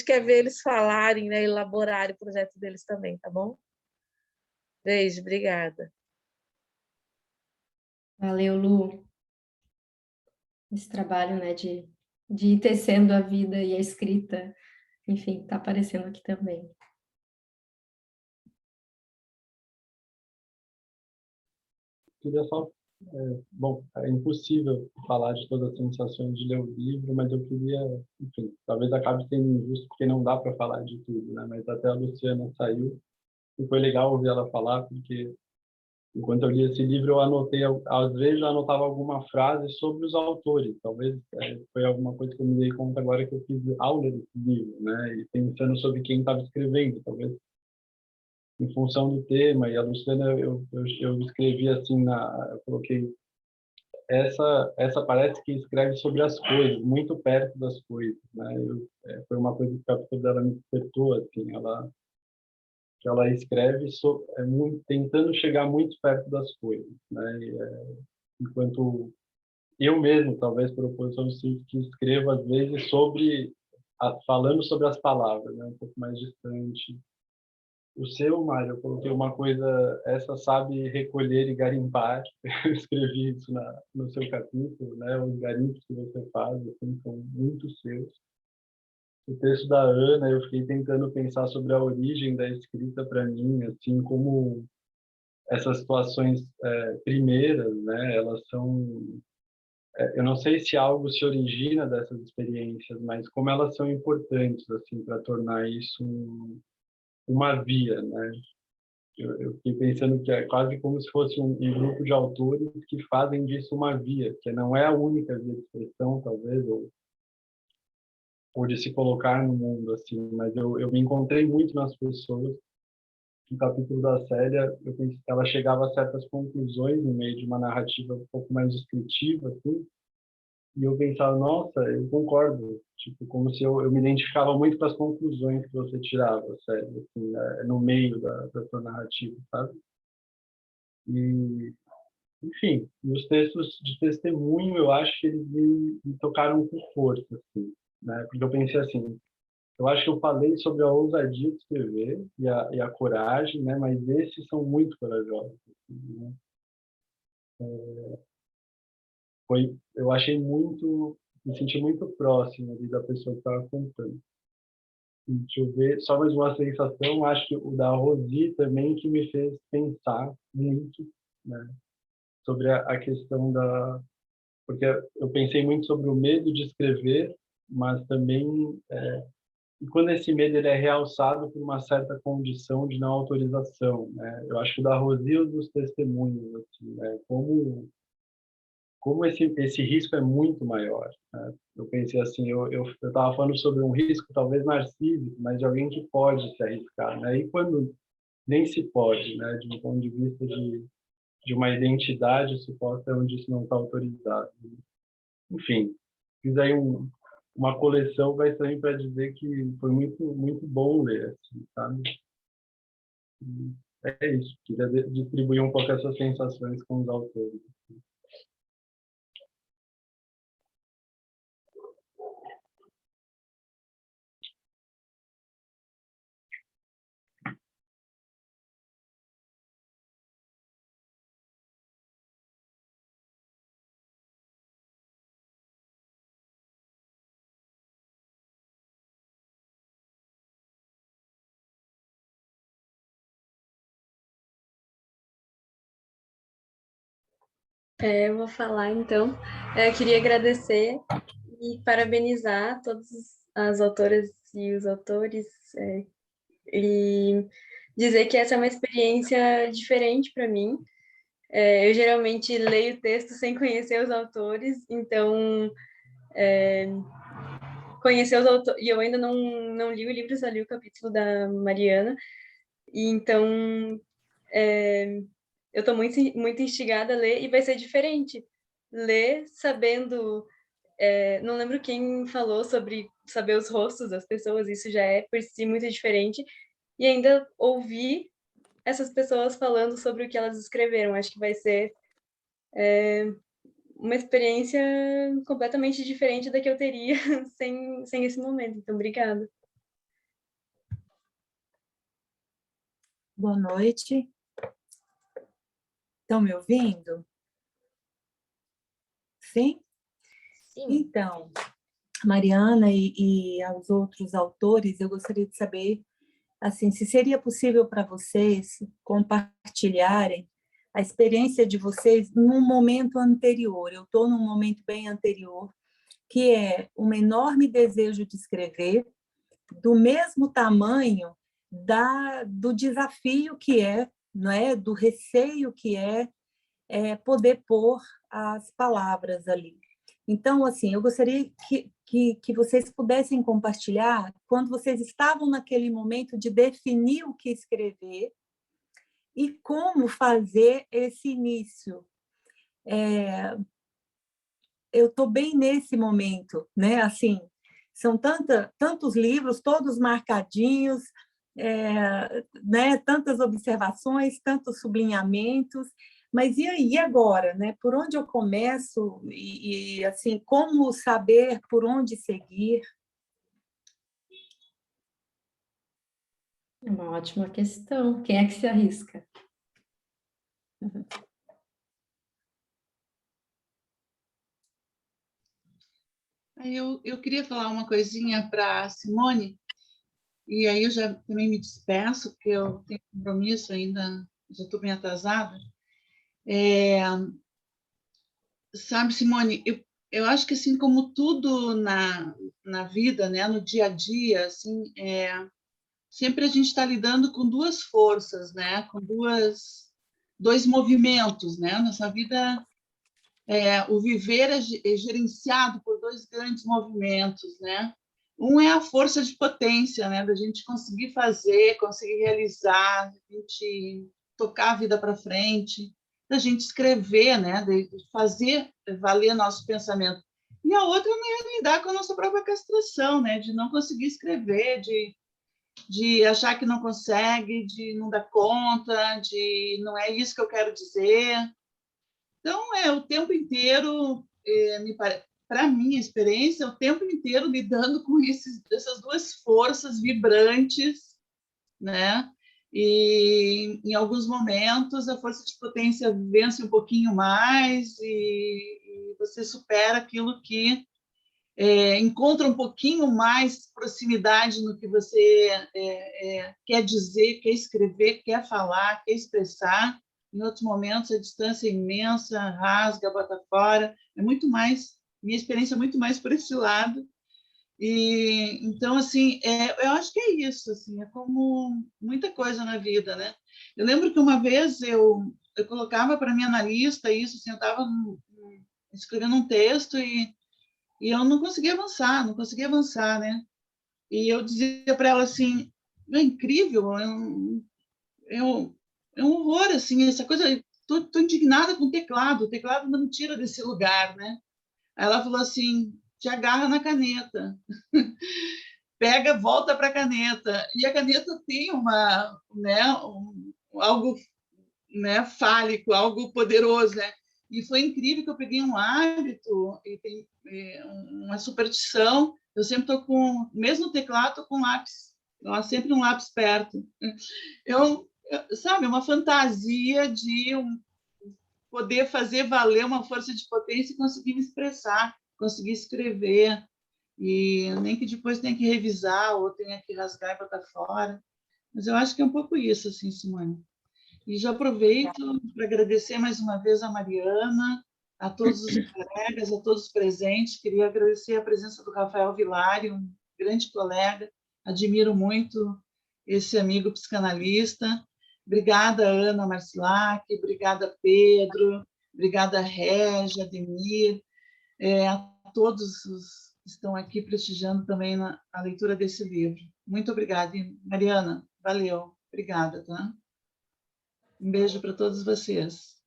quer ver eles falarem, né, elaborarem o projeto deles também, tá bom? Beijo, obrigada. Valeu, Lu. Esse trabalho, né, de ir tecendo a vida e a escrita, enfim, tá aparecendo aqui também. Queria só, bom, é impossível falar de todas as sensações de ler o livro, mas eu queria, enfim, talvez acabe sendo injusto, porque não dá para falar de tudo, né? Mas até a Luciana saiu, e foi legal ouvir ela falar, porque enquanto eu li esse livro, eu anotei, às vezes eu anotava alguma frase sobre os autores, talvez foi alguma coisa que eu me dei conta agora que eu fiz aula desse livro, né? E pensando sobre quem estava escrevendo, talvez em função do tema, e a Luciana, eu escrevi assim, eu coloquei, essa parece que escreve sobre as coisas, muito perto das coisas, né? Foi uma coisa que a captura dela me despertou, assim, que ela escreve tentando chegar muito perto das coisas, né? Enquanto eu mesmo, talvez por oposição, sinto que escrevo às vezes falando sobre as palavras, né? Um pouco mais distante. O seu, Mário, eu coloquei uma coisa, essa sabe recolher e garimpar. Eu escrevi isso no seu capítulo, né? Os garimpos que você faz, assim, são muito seus. O texto da Ana, eu fiquei tentando pensar sobre a origem da escrita para mim, assim, como essas situações primeiras, né? Elas são, eu não sei se algo se origina dessas experiências, mas como elas são importantes, assim, para tornar isso uma via, né? Eu fiquei pensando que é quase como se fosse um grupo de autores que fazem disso uma via, que não é a única via de expressão, talvez, ou de se colocar no mundo, assim, mas eu me encontrei muito nas pessoas. No capítulo da Célia, eu pensei que ela chegava a certas conclusões no meio de uma narrativa um pouco mais descritiva, assim, e eu pensava, nossa, eu concordo, tipo, como se eu me identificava muito com as conclusões que você tirava, sério, assim, no meio da sua narrativa, sabe? E, enfim, nos textos de testemunho, eu acho que eles me tocaram com força, assim, né? Porque eu pensei assim, eu acho que eu falei sobre a ousadia de escrever e a coragem, né? Mas esses são muito corajosos, assim, né? Eu achei me senti muito próximo ali da pessoa que estava contando. E deixa eu ver, só mais uma sensação, acho que o da Rosi também que me fez pensar muito, né? Sobre a questão porque eu pensei muito sobre o medo de escrever, mas também e quando esse medo ele é realçado por uma certa condição de não autorização, né? Eu acho que o da Rosi e o dos testemunhos, assim, né? Como esse risco é muito maior, né? Eu pensei assim, eu estava falando sobre um risco talvez narcísico, mas de alguém que pode se arriscar, né? E quando nem se pode, né? De um ponto de vista de uma identidade suposta onde isso não está autorizado. Enfim, fiz aí uma coleção, vai sair para dizer que foi muito, muito bom ler, assim, sabe? E é isso, queria distribuir um pouco essas sensações com os autores. Eu vou falar, então. Eu queria agradecer e parabenizar todas as autoras e os autores, e dizer que essa é uma experiência diferente para mim. Eu geralmente leio texto sem conhecer os autores, então conhecer os autores, e eu ainda não li o livro, só li o capítulo da Mariana, e então eu estou muito instigada a ler, e vai ser diferente ler sabendo não lembro quem falou sobre saber os rostos das pessoas, isso já é por si muito diferente, e ainda ouvir essas pessoas falando sobre o que elas escreveram. Acho que vai ser uma experiência completamente diferente da que eu teria sem esse momento. Então, obrigada. Boa noite. Estão me ouvindo? Sim? Sim. Então, Mariana e aos outros autores, eu gostaria de saber assim, se seria possível para vocês compartilharem a experiência de vocês num momento anterior. Eu estou num momento bem anterior, que é um enorme desejo de escrever, do mesmo tamanho do desafio que é, não é, do receio que é poder pôr as palavras ali. Então, assim, eu gostaria que vocês pudessem compartilhar quando vocês estavam naquele momento de definir o que escrever e como fazer esse início. Eu estou bem nesse momento, né? Assim, são tantos livros, todos marcadinhos, né? Tantas observações, tantos sublinhamentos. Mas e aí, agora, né? Por onde eu começo e assim, como saber por onde seguir? É uma ótima questão. Quem é que se arrisca? Eu queria falar uma coisinha para a Simone, e aí eu já também me despeço, porque eu tenho compromisso ainda, já estou bem atrasada. Sabe, Simone, eu acho que assim como tudo na vida, né, no dia a dia, assim, sempre a gente está lidando com duas forças, né, com dois movimentos, né? Nossa vida, o viver é gerenciado por dois grandes movimentos, né? Um é a força de potência, né, da gente conseguir fazer, conseguir realizar, da gente tocar a vida para frente, da gente escrever, né, de fazer valer nosso pensamento. E a outra é lidar com a nossa própria castração, né, de não conseguir escrever, de achar que não consegue, de não dar conta, de não é isso que eu quero dizer. Então, o tempo inteiro, para minha experiência, o tempo inteiro lidando com essas duas forças vibrantes, né? E em alguns momentos a força de potência vence um pouquinho mais e você supera aquilo que encontra um pouquinho mais proximidade no que você quer dizer, quer escrever, quer falar, quer expressar. Em outros momentos a distância é imensa, rasga, bota fora. É muito mais, minha experiência é muito mais por esse lado. E então, assim, eu acho que é isso, assim, é como muita coisa na vida, né? Eu lembro que uma vez eu colocava para minha analista isso, assim, eu estava escrevendo um texto e eu não conseguia avançar, né? E eu dizia para ela assim, é incrível, é um horror, assim, essa coisa, tô indignada com o teclado não me tira desse lugar, né? Aí ela falou assim, te agarra na caneta, pega, volta para a caneta, e a caneta tem algo, né, fálico, algo poderoso, né? E foi incrível que eu peguei um hábito e tem uma superstição. Eu sempre estou com, mesmo no teclado, estou com lápis. Eu há sempre um lápis perto. Sabe, uma fantasia de poder fazer valer uma força de potência e conseguir me expressar, conseguir escrever. E nem que depois tenha que revisar ou tenha que rasgar e botar fora. Mas eu acho que é um pouco isso, assim, Simone. E já aproveito para agradecer mais uma vez a Mariana, a todos os colegas, a todos os presentes. Queria agradecer a presença do Rafael Vilari, um grande colega. Admiro muito esse amigo psicanalista. Obrigada, Ana Marcilac, obrigada, Pedro, obrigada, Régia, Ademir, a todos os que estão aqui prestigiando também a leitura desse livro. Muito obrigada. E, Mariana, valeu. Obrigada, tá? Um beijo para todos vocês.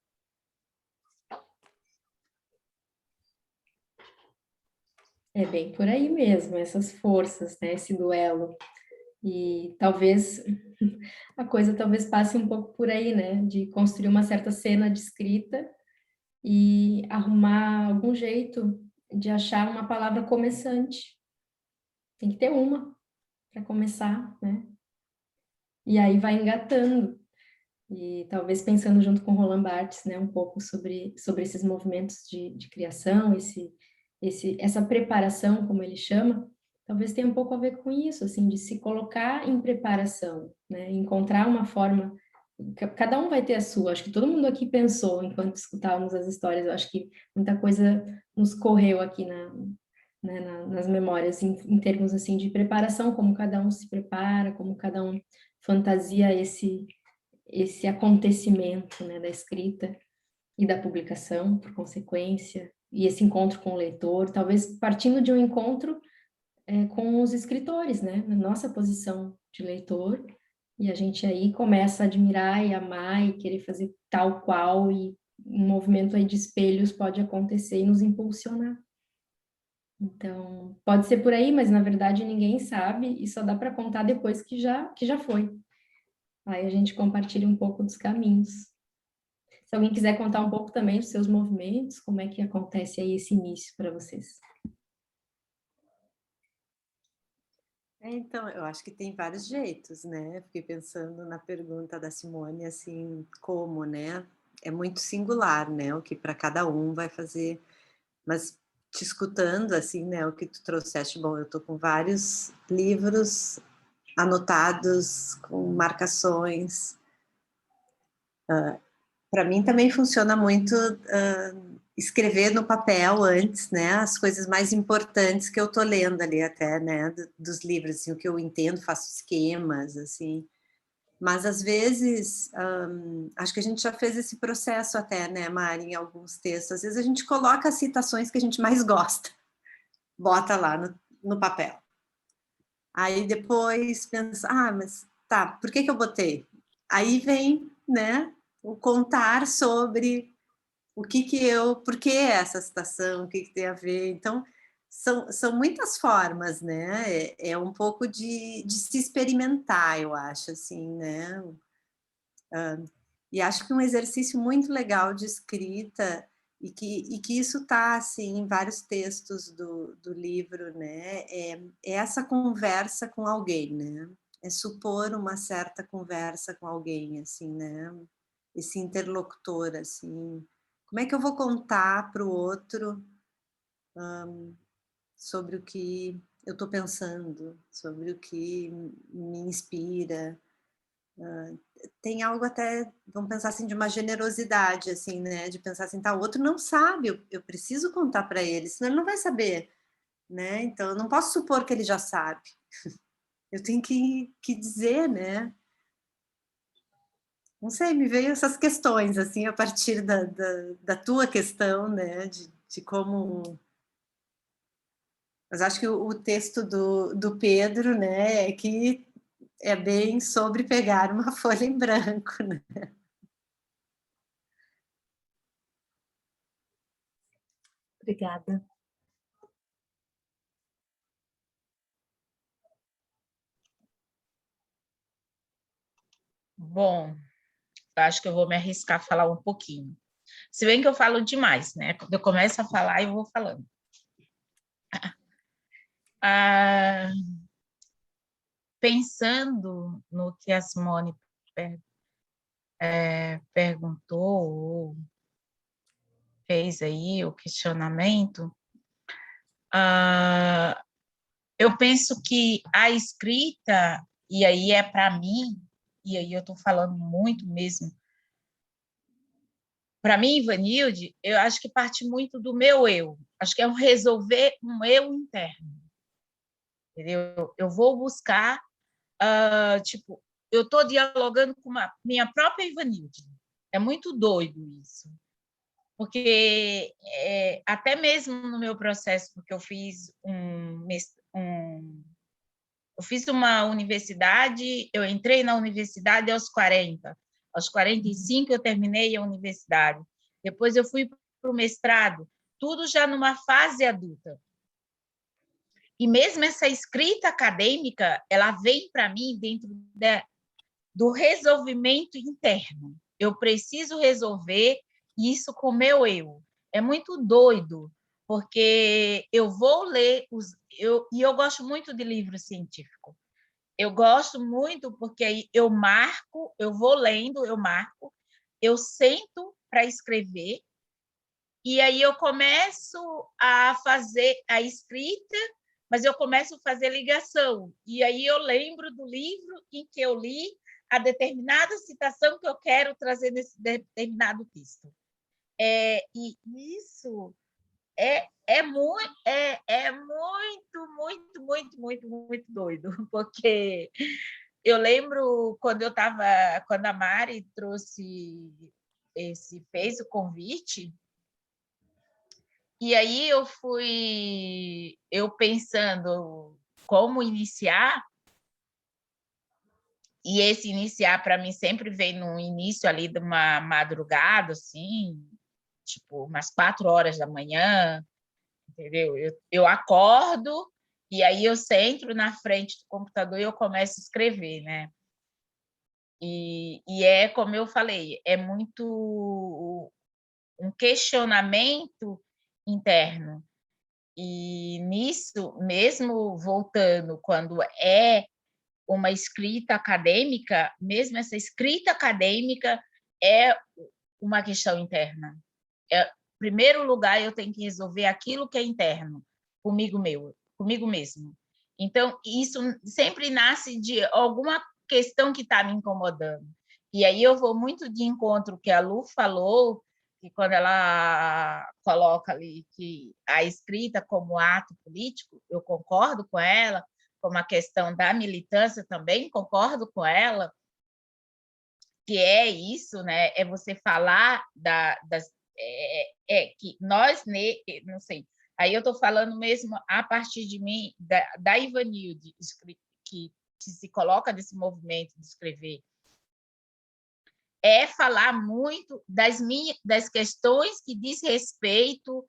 É bem por aí mesmo, essas forças, né? Esse duelo. E talvez a coisa talvez passe um pouco por aí, né? De construir uma certa cena de escrita e arrumar algum jeito de achar uma palavra começante. Tem que ter uma para começar, né? E aí vai engatando. E talvez pensando junto com Roland Barthes, né, um pouco sobre esses movimentos de criação, essa preparação, como ele chama, talvez tenha um pouco a ver com isso, assim, de se colocar em preparação, né, encontrar uma forma. Cada um vai ter a sua. Acho que todo mundo aqui pensou enquanto escutávamos as histórias. Eu acho que muita coisa nos correu aqui nas memórias, em termos assim de preparação, como cada um se prepara, como cada um fantasia esse acontecimento, né, da escrita e da publicação, por consequência, e esse encontro com o leitor, talvez partindo de um encontro com os escritores, né, na nossa posição de leitor, e a gente aí começa a admirar e amar e querer fazer tal qual, e um movimento aí de espelhos pode acontecer e nos impulsionar. Então, pode ser por aí, mas na verdade ninguém sabe e só dá para contar depois que já foi. Aí a gente compartilha um pouco dos caminhos. Se alguém quiser contar um pouco também dos seus movimentos, como é que acontece aí esse início para vocês? Então, eu acho que tem vários jeitos, né? Fiquei pensando na pergunta da Simone, assim, como, né? É muito singular, né? O que para cada um vai fazer. Mas te escutando, assim, né? O que tu trouxeste, bom, eu tô com vários livros anotados, com marcações. Para mim também funciona muito escrever no papel antes, né, as coisas mais importantes que eu tô lendo ali até, né, dos livros, assim, o que eu entendo, faço esquemas, assim, mas às vezes, acho que a gente já fez esse processo até, né, Mari, em alguns textos, às vezes a gente coloca as citações que a gente mais gosta, bota lá no papel. Aí depois pensa, mas tá, por que eu botei? Aí vem, né, o contar sobre por que essa citação, o que tem a ver. Então, são muitas formas, né? É um pouco de se experimentar, eu acho, assim, né? E acho que um exercício muito legal de escrita, e que isso está, assim, em vários textos do livro, né? É essa conversa com alguém, né? É supor uma certa conversa com alguém, assim, né? Esse interlocutor, assim. Como é que eu vou contar para o outro sobre o que eu estou pensando, sobre o que me inspira? Tem algo até, vamos pensar assim, de uma generosidade, assim, né? De pensar assim, tá, o outro não sabe, eu preciso contar para ele, senão ele não vai saber, né? Então, eu não posso supor que ele já sabe. Eu tenho que dizer, né? Não sei, me veio essas questões, assim, a partir da tua questão, né? De como... Mas acho que o texto do Pedro, né, é que é bem sobre pegar uma folha em branco, né? Obrigada. Bom, acho que eu vou me arriscar a falar um pouquinho. Se bem que eu falo demais, né? Quando eu começo a falar, eu vou falando. Pensando no que a Simone perguntou, fez aí o questionamento, eu penso que a escrita, e aí é para mim, e aí eu estou falando muito mesmo, para mim, Ivanilde, eu acho que parte muito do meu eu, acho que é resolver um eu interno, entendeu? Eu vou buscar, tipo, eu estou dialogando com a minha própria Ivanilde, é muito doido isso, porque até mesmo no meu processo, porque eu fiz eu fiz uma universidade, eu entrei na universidade aos 40, aos 45 eu terminei a universidade, depois eu fui para o mestrado, tudo já numa fase adulta. E mesmo essa escrita acadêmica, ela vem para mim dentro do resolvimento interno. Eu preciso resolver isso com o meu eu. É muito doido, porque eu vou ler e eu gosto muito de livro científico. Eu gosto muito porque aí eu marco, eu vou lendo, eu marco, eu sento para escrever, e aí eu começo a fazer a escrita, mas eu começo a fazer ligação. E aí eu lembro do livro em que eu li a determinada citação que eu quero trazer nesse determinado texto. E isso é muito doido, porque eu lembro quando a Mari fez o convite, e aí eu pensando como iniciar, e esse iniciar para mim sempre vem no início ali de uma madrugada, assim, tipo umas 4 horas da manhã, entendeu? Eu acordo e aí eu sento na frente do computador e eu começo a escrever, né? E é como eu falei, é muito um questionamento interno. E nisso, mesmo voltando, quando é uma escrita acadêmica, mesmo essa escrita acadêmica é uma questão interna. Em primeiro lugar, eu tenho que resolver aquilo que é interno, comigo mesmo. Então, isso sempre nasce de alguma questão que está me incomodando. E aí eu vou muito de encontro que a Lu falou, que quando ela coloca ali que a escrita como ato político, eu concordo com ela, como a questão da militância também concordo com ela, que é isso, né? É você falar que nós, não sei, aí eu estou falando mesmo a partir de mim, da Ivanilde, que se coloca nesse movimento de escrever, é falar muito das questões que diz respeito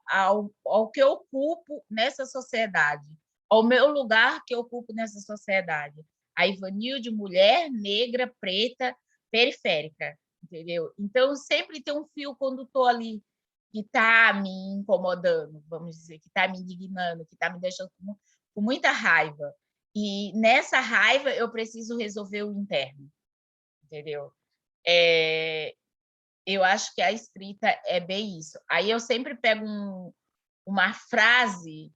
ao que eu ocupo nessa sociedade, ao meu lugar que eu ocupo nessa sociedade. A Ivanilde, mulher, negra, preta, periférica, entendeu? Então, sempre tem um fio condutor ali que está me incomodando, vamos dizer, que está me indignando, que está me deixando com muita raiva. E nessa raiva eu preciso resolver o interno, entendeu? Eu acho que a escrita é bem isso. Aí eu sempre pego uma frase,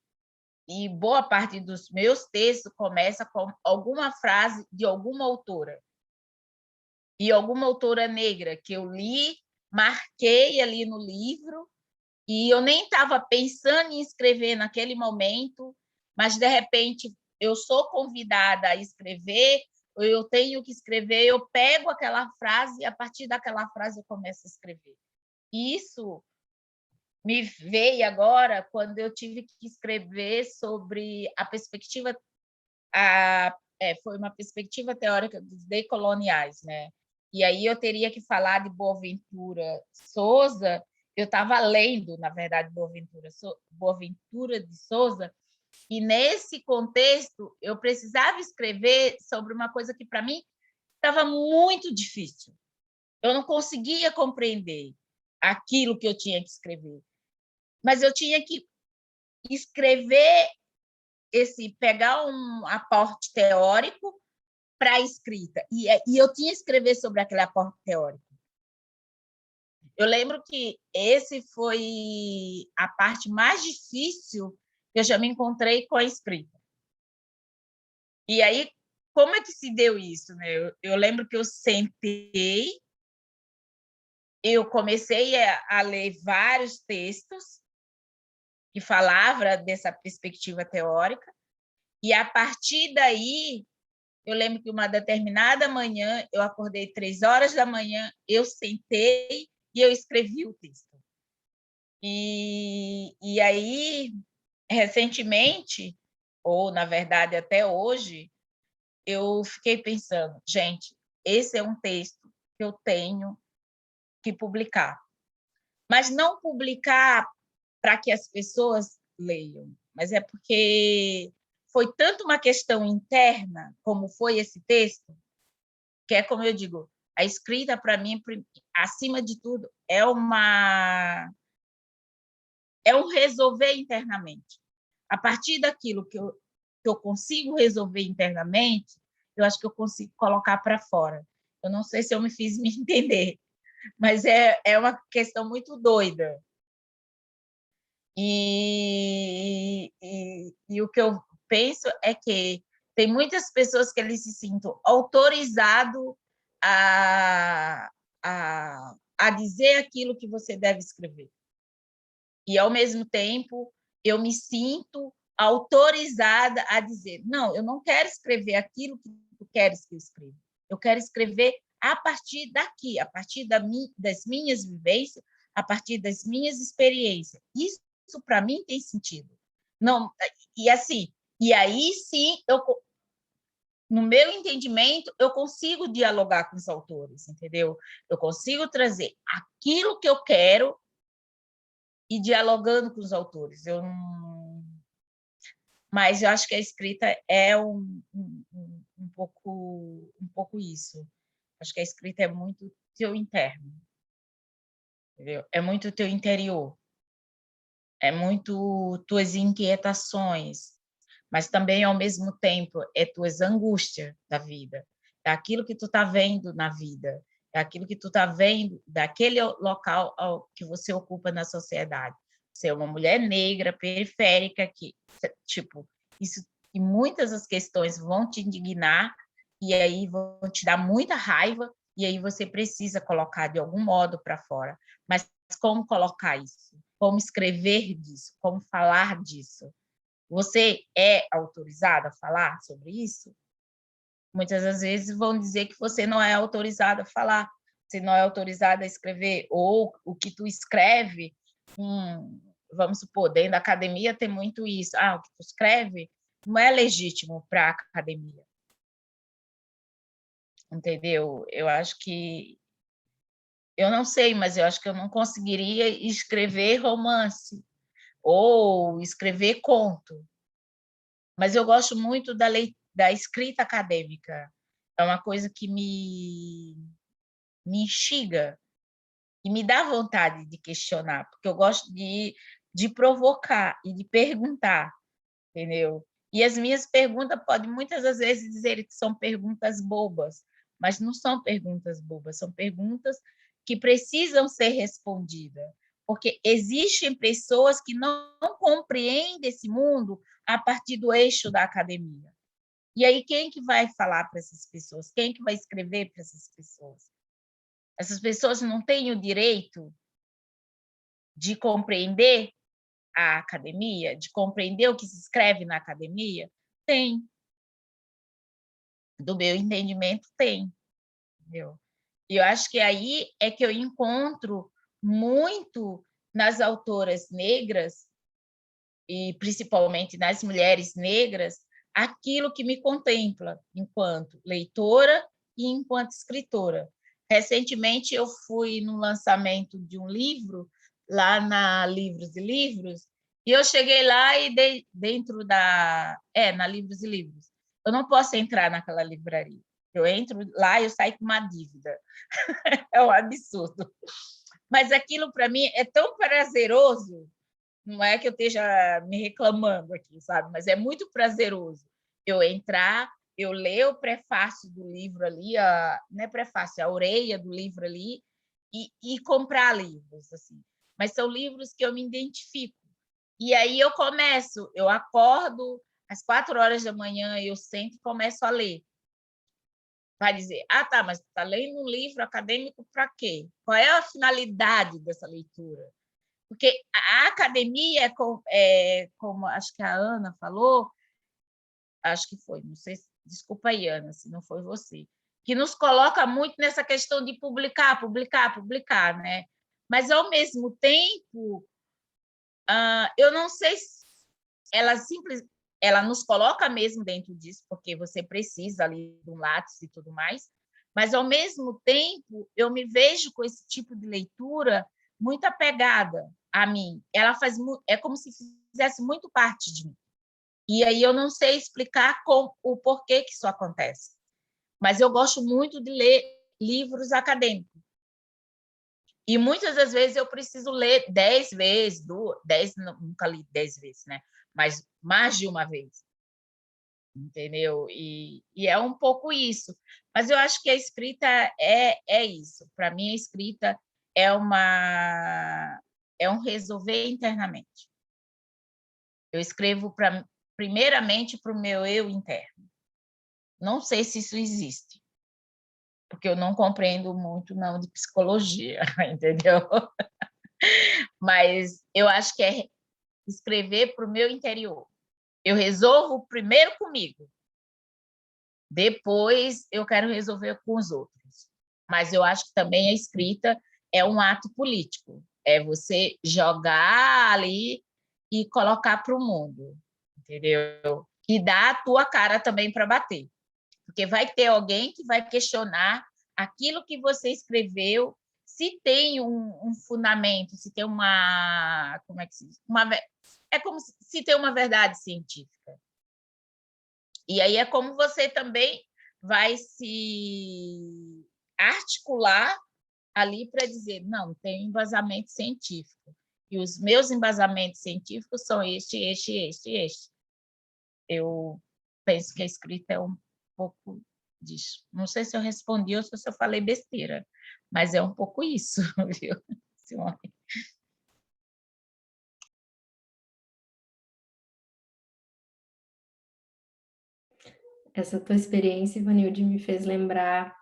e boa parte dos meus textos começa com alguma frase de alguma autora. E alguma autora negra que eu li, marquei ali no livro, e eu nem estava pensando em escrever naquele momento, mas, de repente, eu sou convidada a escrever, ou eu tenho que escrever, eu pego aquela frase e, a partir daquela frase, eu começo a escrever. Isso me veio agora quando eu tive que escrever sobre a perspectiva... foi uma perspectiva teórica dos decoloniais, né? E aí eu teria que falar de Boaventura Souza. Eu estava lendo, na verdade, Boaventura de Souza, e nesse contexto eu precisava escrever sobre uma coisa que, para mim, estava muito difícil. Eu não conseguia compreender aquilo que eu tinha que escrever. Mas eu tinha que escrever, pegar um aporte teórico para a escrita. E eu tinha que escrever sobre aquele aporte teórico. Eu lembro que esse foi a parte mais difícil que eu já me encontrei com a escrita. E aí, como é que se deu isso, né? Eu lembro que eu sentei, eu comecei a ler vários textos que falavam dessa perspectiva teórica, e, a partir daí, eu lembro que uma determinada manhã, eu acordei 3 horas da manhã, eu sentei e eu escrevi o texto. E aí, recentemente, ou, na verdade, até hoje, eu fiquei pensando, gente, esse é um texto que eu tenho que publicar. Mas não publicar para que as pessoas leiam, mas é porque foi tanto uma questão interna, como foi esse texto, que é como eu digo, a escrita, para mim, acima de tudo, é um resolver internamente. A partir daquilo que eu consigo resolver internamente, eu acho que eu consigo colocar para fora. Eu não sei se eu me fiz me entender, mas é uma questão muito doida. E o que eu penso é que tem muitas pessoas que eles se sintam autorizados a dizer aquilo que você deve escrever. E, ao mesmo tempo, eu me sinto autorizada a dizer, não, eu não quero escrever aquilo que tu queres que eu escreva. Eu quero escrever a partir daqui, a partir das minhas vivências, a partir das minhas experiências. Isso, para mim, tem sentido. Não, e assim, e aí sim, no meu entendimento, eu consigo dialogar com os autores, entendeu? Eu consigo trazer aquilo que eu quero e dialogando com os autores. Mas eu acho que a escrita é um pouco isso. Acho que a escrita é muito teu interno, entendeu? É muito teu interior, é muito tuas inquietações, mas também, ao mesmo tempo, é tuas angústias da vida, é aquilo que tu está vendo na vida, é aquilo que tu está vendo daquele local que você ocupa na sociedade. Você é uma mulher negra, periférica, que, tipo, isso, e muitas das questões vão te indignar, e aí vão te dar muita raiva, e aí você precisa colocar de algum modo para fora. Mas como colocar isso? Como escrever disso? Como falar disso? Você é autorizada a falar sobre isso? Muitas das vezes vão dizer que você não é autorizada a falar, você não é autorizada a escrever, ou o que tu escreve, vamos supor, dentro da academia tem muito isso, o que tu escreve não é legítimo para a academia. Entendeu? Eu acho que... Eu não sei, mas eu acho que eu não conseguiria escrever romance ou escrever conto. Mas eu gosto muito da escrita acadêmica. É uma coisa que me instiga e me dá vontade de questionar, porque eu gosto de provocar e de perguntar, entendeu? E as minhas perguntas podem muitas das vezes dizer que são perguntas bobas, mas não são perguntas bobas, são perguntas que precisam ser respondidas, porque existem pessoas que não compreendem esse mundo a partir do eixo da academia. E aí, quem que vai falar para essas pessoas? Quem que vai escrever para essas pessoas? Essas pessoas não têm o direito de compreender a academia, de compreender o que se escreve na academia? Tem. Do meu entendimento, tem. Entendeu? E eu acho que aí é que eu encontro muito nas autoras negras, e principalmente nas mulheres negras, aquilo que me contempla enquanto leitora e enquanto escritora. Recentemente, eu fui no lançamento de um livro, lá na Livros e Livros, e eu cheguei lá e dentro na Livros e Livros. Eu não posso entrar naquela livraria. Eu entro lá e eu saio com uma dívida. É um absurdo. Mas aquilo, para mim, é tão prazeroso. Não é que eu esteja me reclamando aqui, sabe? Mas é muito prazeroso eu entrar, eu ler o prefácio do livro ali, não é prefácio, a orelha do livro ali, e comprar livros, assim. Mas são livros que eu me identifico. E aí eu começo, eu acordo às 4 horas da manhã, eu sento e começo a ler. Vai dizer, tá, mas está lendo um livro acadêmico para quê? Qual é a finalidade dessa leitura? Porque a academia, como acho que a Ana falou, acho que foi, não sei, desculpa aí, Ana, se não foi você, que nos coloca muito nessa questão de publicar, né? Mas, ao mesmo tempo, eu não sei se ela nos coloca mesmo dentro disso, porque você precisa ali de um lápis e tudo mais, mas, ao mesmo tempo, eu me vejo com esse tipo de leitura muito apegada, a mim. Ela é como se fizesse muito parte de mim. E aí eu não sei explicar o porquê que isso acontece. Mas eu gosto muito de ler livros acadêmicos. E muitas das vezes eu preciso ler 10 vezes, 10, nunca li 10 vezes, né? Mas mais de uma vez. Entendeu? E é um pouco isso. Mas eu acho que a escrita é isso. Para mim, a escrita é um resolver internamente. Eu escrevo primeiramente para o meu eu interno. Não sei se isso existe, porque eu não compreendo muito não de psicologia, entendeu? Mas eu acho que é escrever para o meu interior. Eu resolvo primeiro comigo, depois eu quero resolver com os outros. Mas eu acho que também a escrita é um ato político, é você jogar ali e colocar para o mundo, entendeu? E dar a tua cara também para bater. Porque vai ter alguém que vai questionar aquilo que você escreveu, se tem um fundamento, se tem uma... Como é que se diz? É como se tem uma verdade científica. E aí é como você também vai se articular ali para dizer, não, tem embasamento científico. E os meus embasamentos científicos são este. Eu penso que a escrita é um pouco disso. Não sei se eu respondi ou se eu falei besteira, mas é um pouco isso, viu, Simone? Essa tua experiência, Ivanilde, me fez lembrar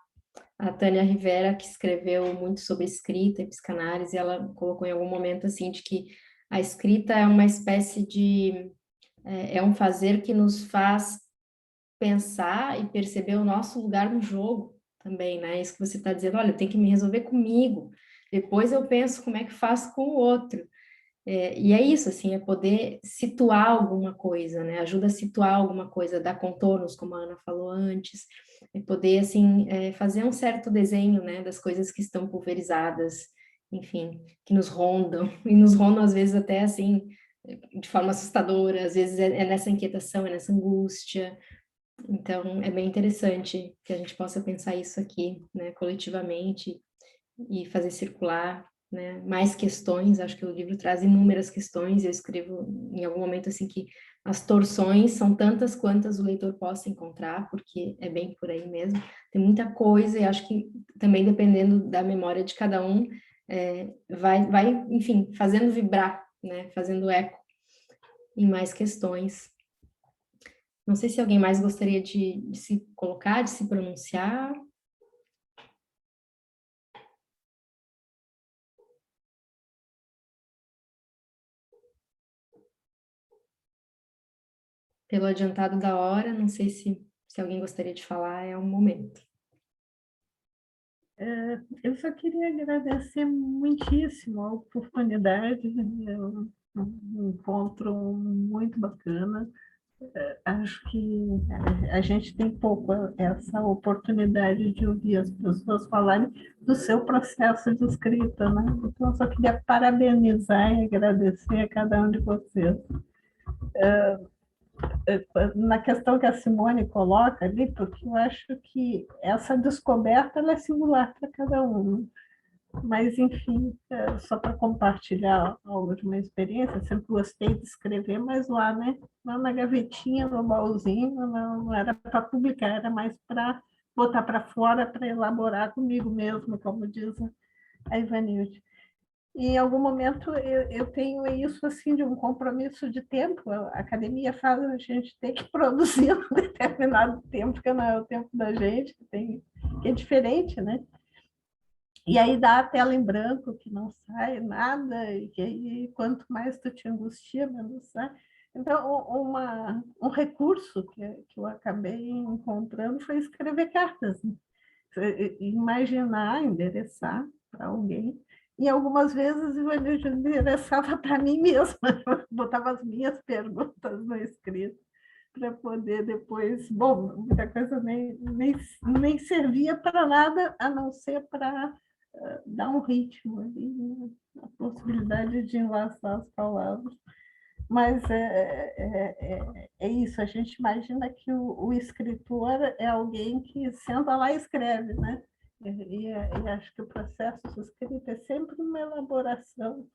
a Tânia Rivera, que escreveu muito sobre escrita e psicanálise. Ela colocou em algum momento assim de que a escrita é uma espécie de... é um fazer que nos faz pensar e perceber o nosso lugar no jogo também, né? Isso que você está dizendo, olha, eu tenho que me resolver comigo, depois eu penso como é que faço com o outro. E é isso, assim, é poder situar alguma coisa, né? Ajuda a situar alguma coisa, dar contornos, como a Ana falou antes, e poder, assim, fazer um certo desenho, né, das coisas que estão pulverizadas, enfim, que nos rondam, e nos rondam, às vezes, até, assim, de forma assustadora, às vezes é nessa inquietação, é nessa angústia. Então, é bem interessante que a gente possa pensar isso aqui, né, coletivamente, e fazer circular, né, mais questões. Acho que o livro traz inúmeras questões. Eu escrevo em algum momento assim que as torções são tantas quantas o leitor possa encontrar, porque é bem por aí mesmo. Tem muita coisa e acho que também dependendo da memória de cada um, vai, enfim, fazendo vibrar, né, fazendo eco em mais questões. Não sei se alguém mais gostaria de se colocar, de se pronunciar. Pelo adiantado da hora, não sei se alguém gostaria de falar, é o momento. Eu só queria agradecer muitíssimo a oportunidade, um encontro muito bacana. Acho que a gente tem pouco essa oportunidade de ouvir as pessoas falarem do seu processo de escrita, né? Então, eu só queria parabenizar e agradecer a cada um de vocês. Na questão que a Simone coloca ali, porque eu acho que essa descoberta ela é singular para cada um, né? Mas, enfim, só para compartilhar algo de uma experiência, sempre gostei de escrever, mas lá, né? Lá na gavetinha, no baúzinho, não era para publicar, era mais para botar para fora, para elaborar comigo mesmo, como diz a Ivanilde. E, em algum momento, eu tenho isso assim de um compromisso de tempo. A academia faz a gente ter que produzir um determinado tempo, que não é o tempo da gente, que é diferente, né? E aí dá a tela em branco, que não sai nada, e aí quanto mais tu te angustia, menos sai. Então, um recurso que eu acabei encontrando foi escrever cartas, né? Imaginar, endereçar para alguém. E algumas vezes eu endereçava para mim mesma, botava as minhas perguntas no escrito, para poder depois... Bom, muita coisa nem servia para nada, a não ser para dá um ritmo ali, né? A possibilidade de enlaçar as palavras. Mas é isso, a gente imagina que o escritor é alguém que senta lá e escreve, né? E acho que o processo de escrita é sempre uma elaboração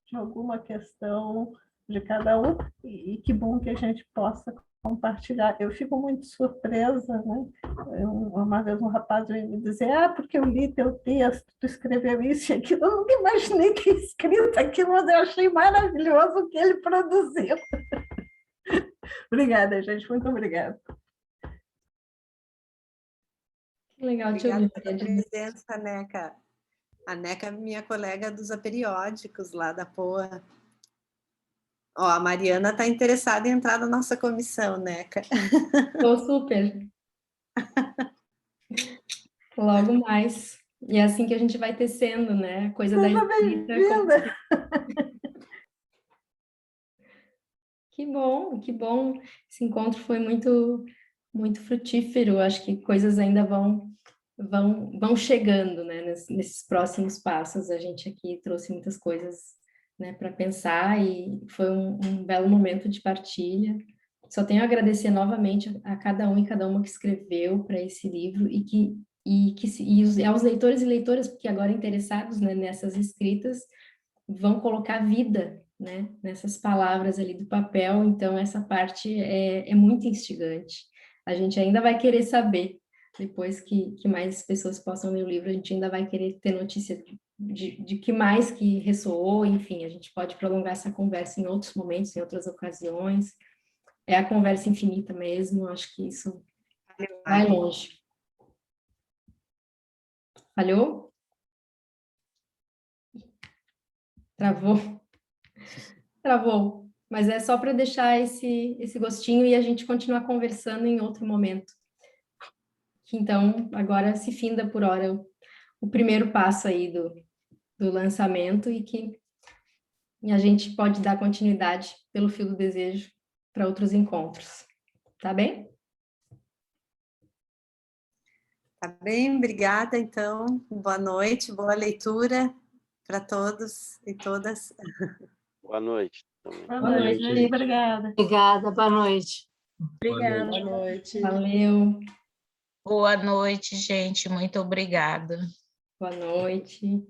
de alguma questão de cada um, e que bom que a gente possa compartilhar. Eu fico muito surpresa, né? Uma vez um rapaz veio me dizer, porque eu li teu texto, tu escreveu isso e aquilo, eu nunca imaginei ter escrito aquilo, mas eu achei maravilhoso o que ele produziu. Obrigada, gente, muito obrigada. Que legal te Obrigada ouvir, pela presença, Neca. A Neca é minha colega dos aperiódicos lá da POA. Ó, a Mariana está interessada em entrar na nossa comissão, Neca. Estou super. Logo mais. E é assim que a gente vai tecendo, né? Coisa da escrita. Que bom, que bom. Esse encontro foi muito, muito frutífero. Acho que coisas ainda vão chegando, né? Nesses próximos passos. A gente aqui trouxe muitas coisas, né, para pensar e foi um belo momento de partilha. Só tenho a agradecer novamente a cada um e cada uma que escreveu para esse livro e aos leitores e leitoras que agora interessados, né, nessas escritas vão colocar vida, né, nessas palavras ali do papel. Então essa parte é muito instigante. A gente ainda vai querer saber, depois que mais pessoas possam ler o livro, a gente ainda vai querer ter notícia de que mais que ressoou. Enfim, a gente pode prolongar essa conversa em outros momentos, em outras ocasiões. É a conversa infinita mesmo, acho que isso vai longe. Falhou? Travou? Travou. Mas é só para deixar esse gostinho e a gente continuar conversando em outro momento. Então, agora se finda por hora o primeiro passo aí do lançamento e que a gente pode dar continuidade pelo fio do desejo para outros encontros. Tá bem? Tá bem, obrigada, então. Boa noite, boa leitura para todos e todas. Boa noite. Boa noite, obrigada. Obrigada, boa noite. Obrigada. Boa noite. Valeu. Boa noite, gente. Muito obrigada. Boa noite.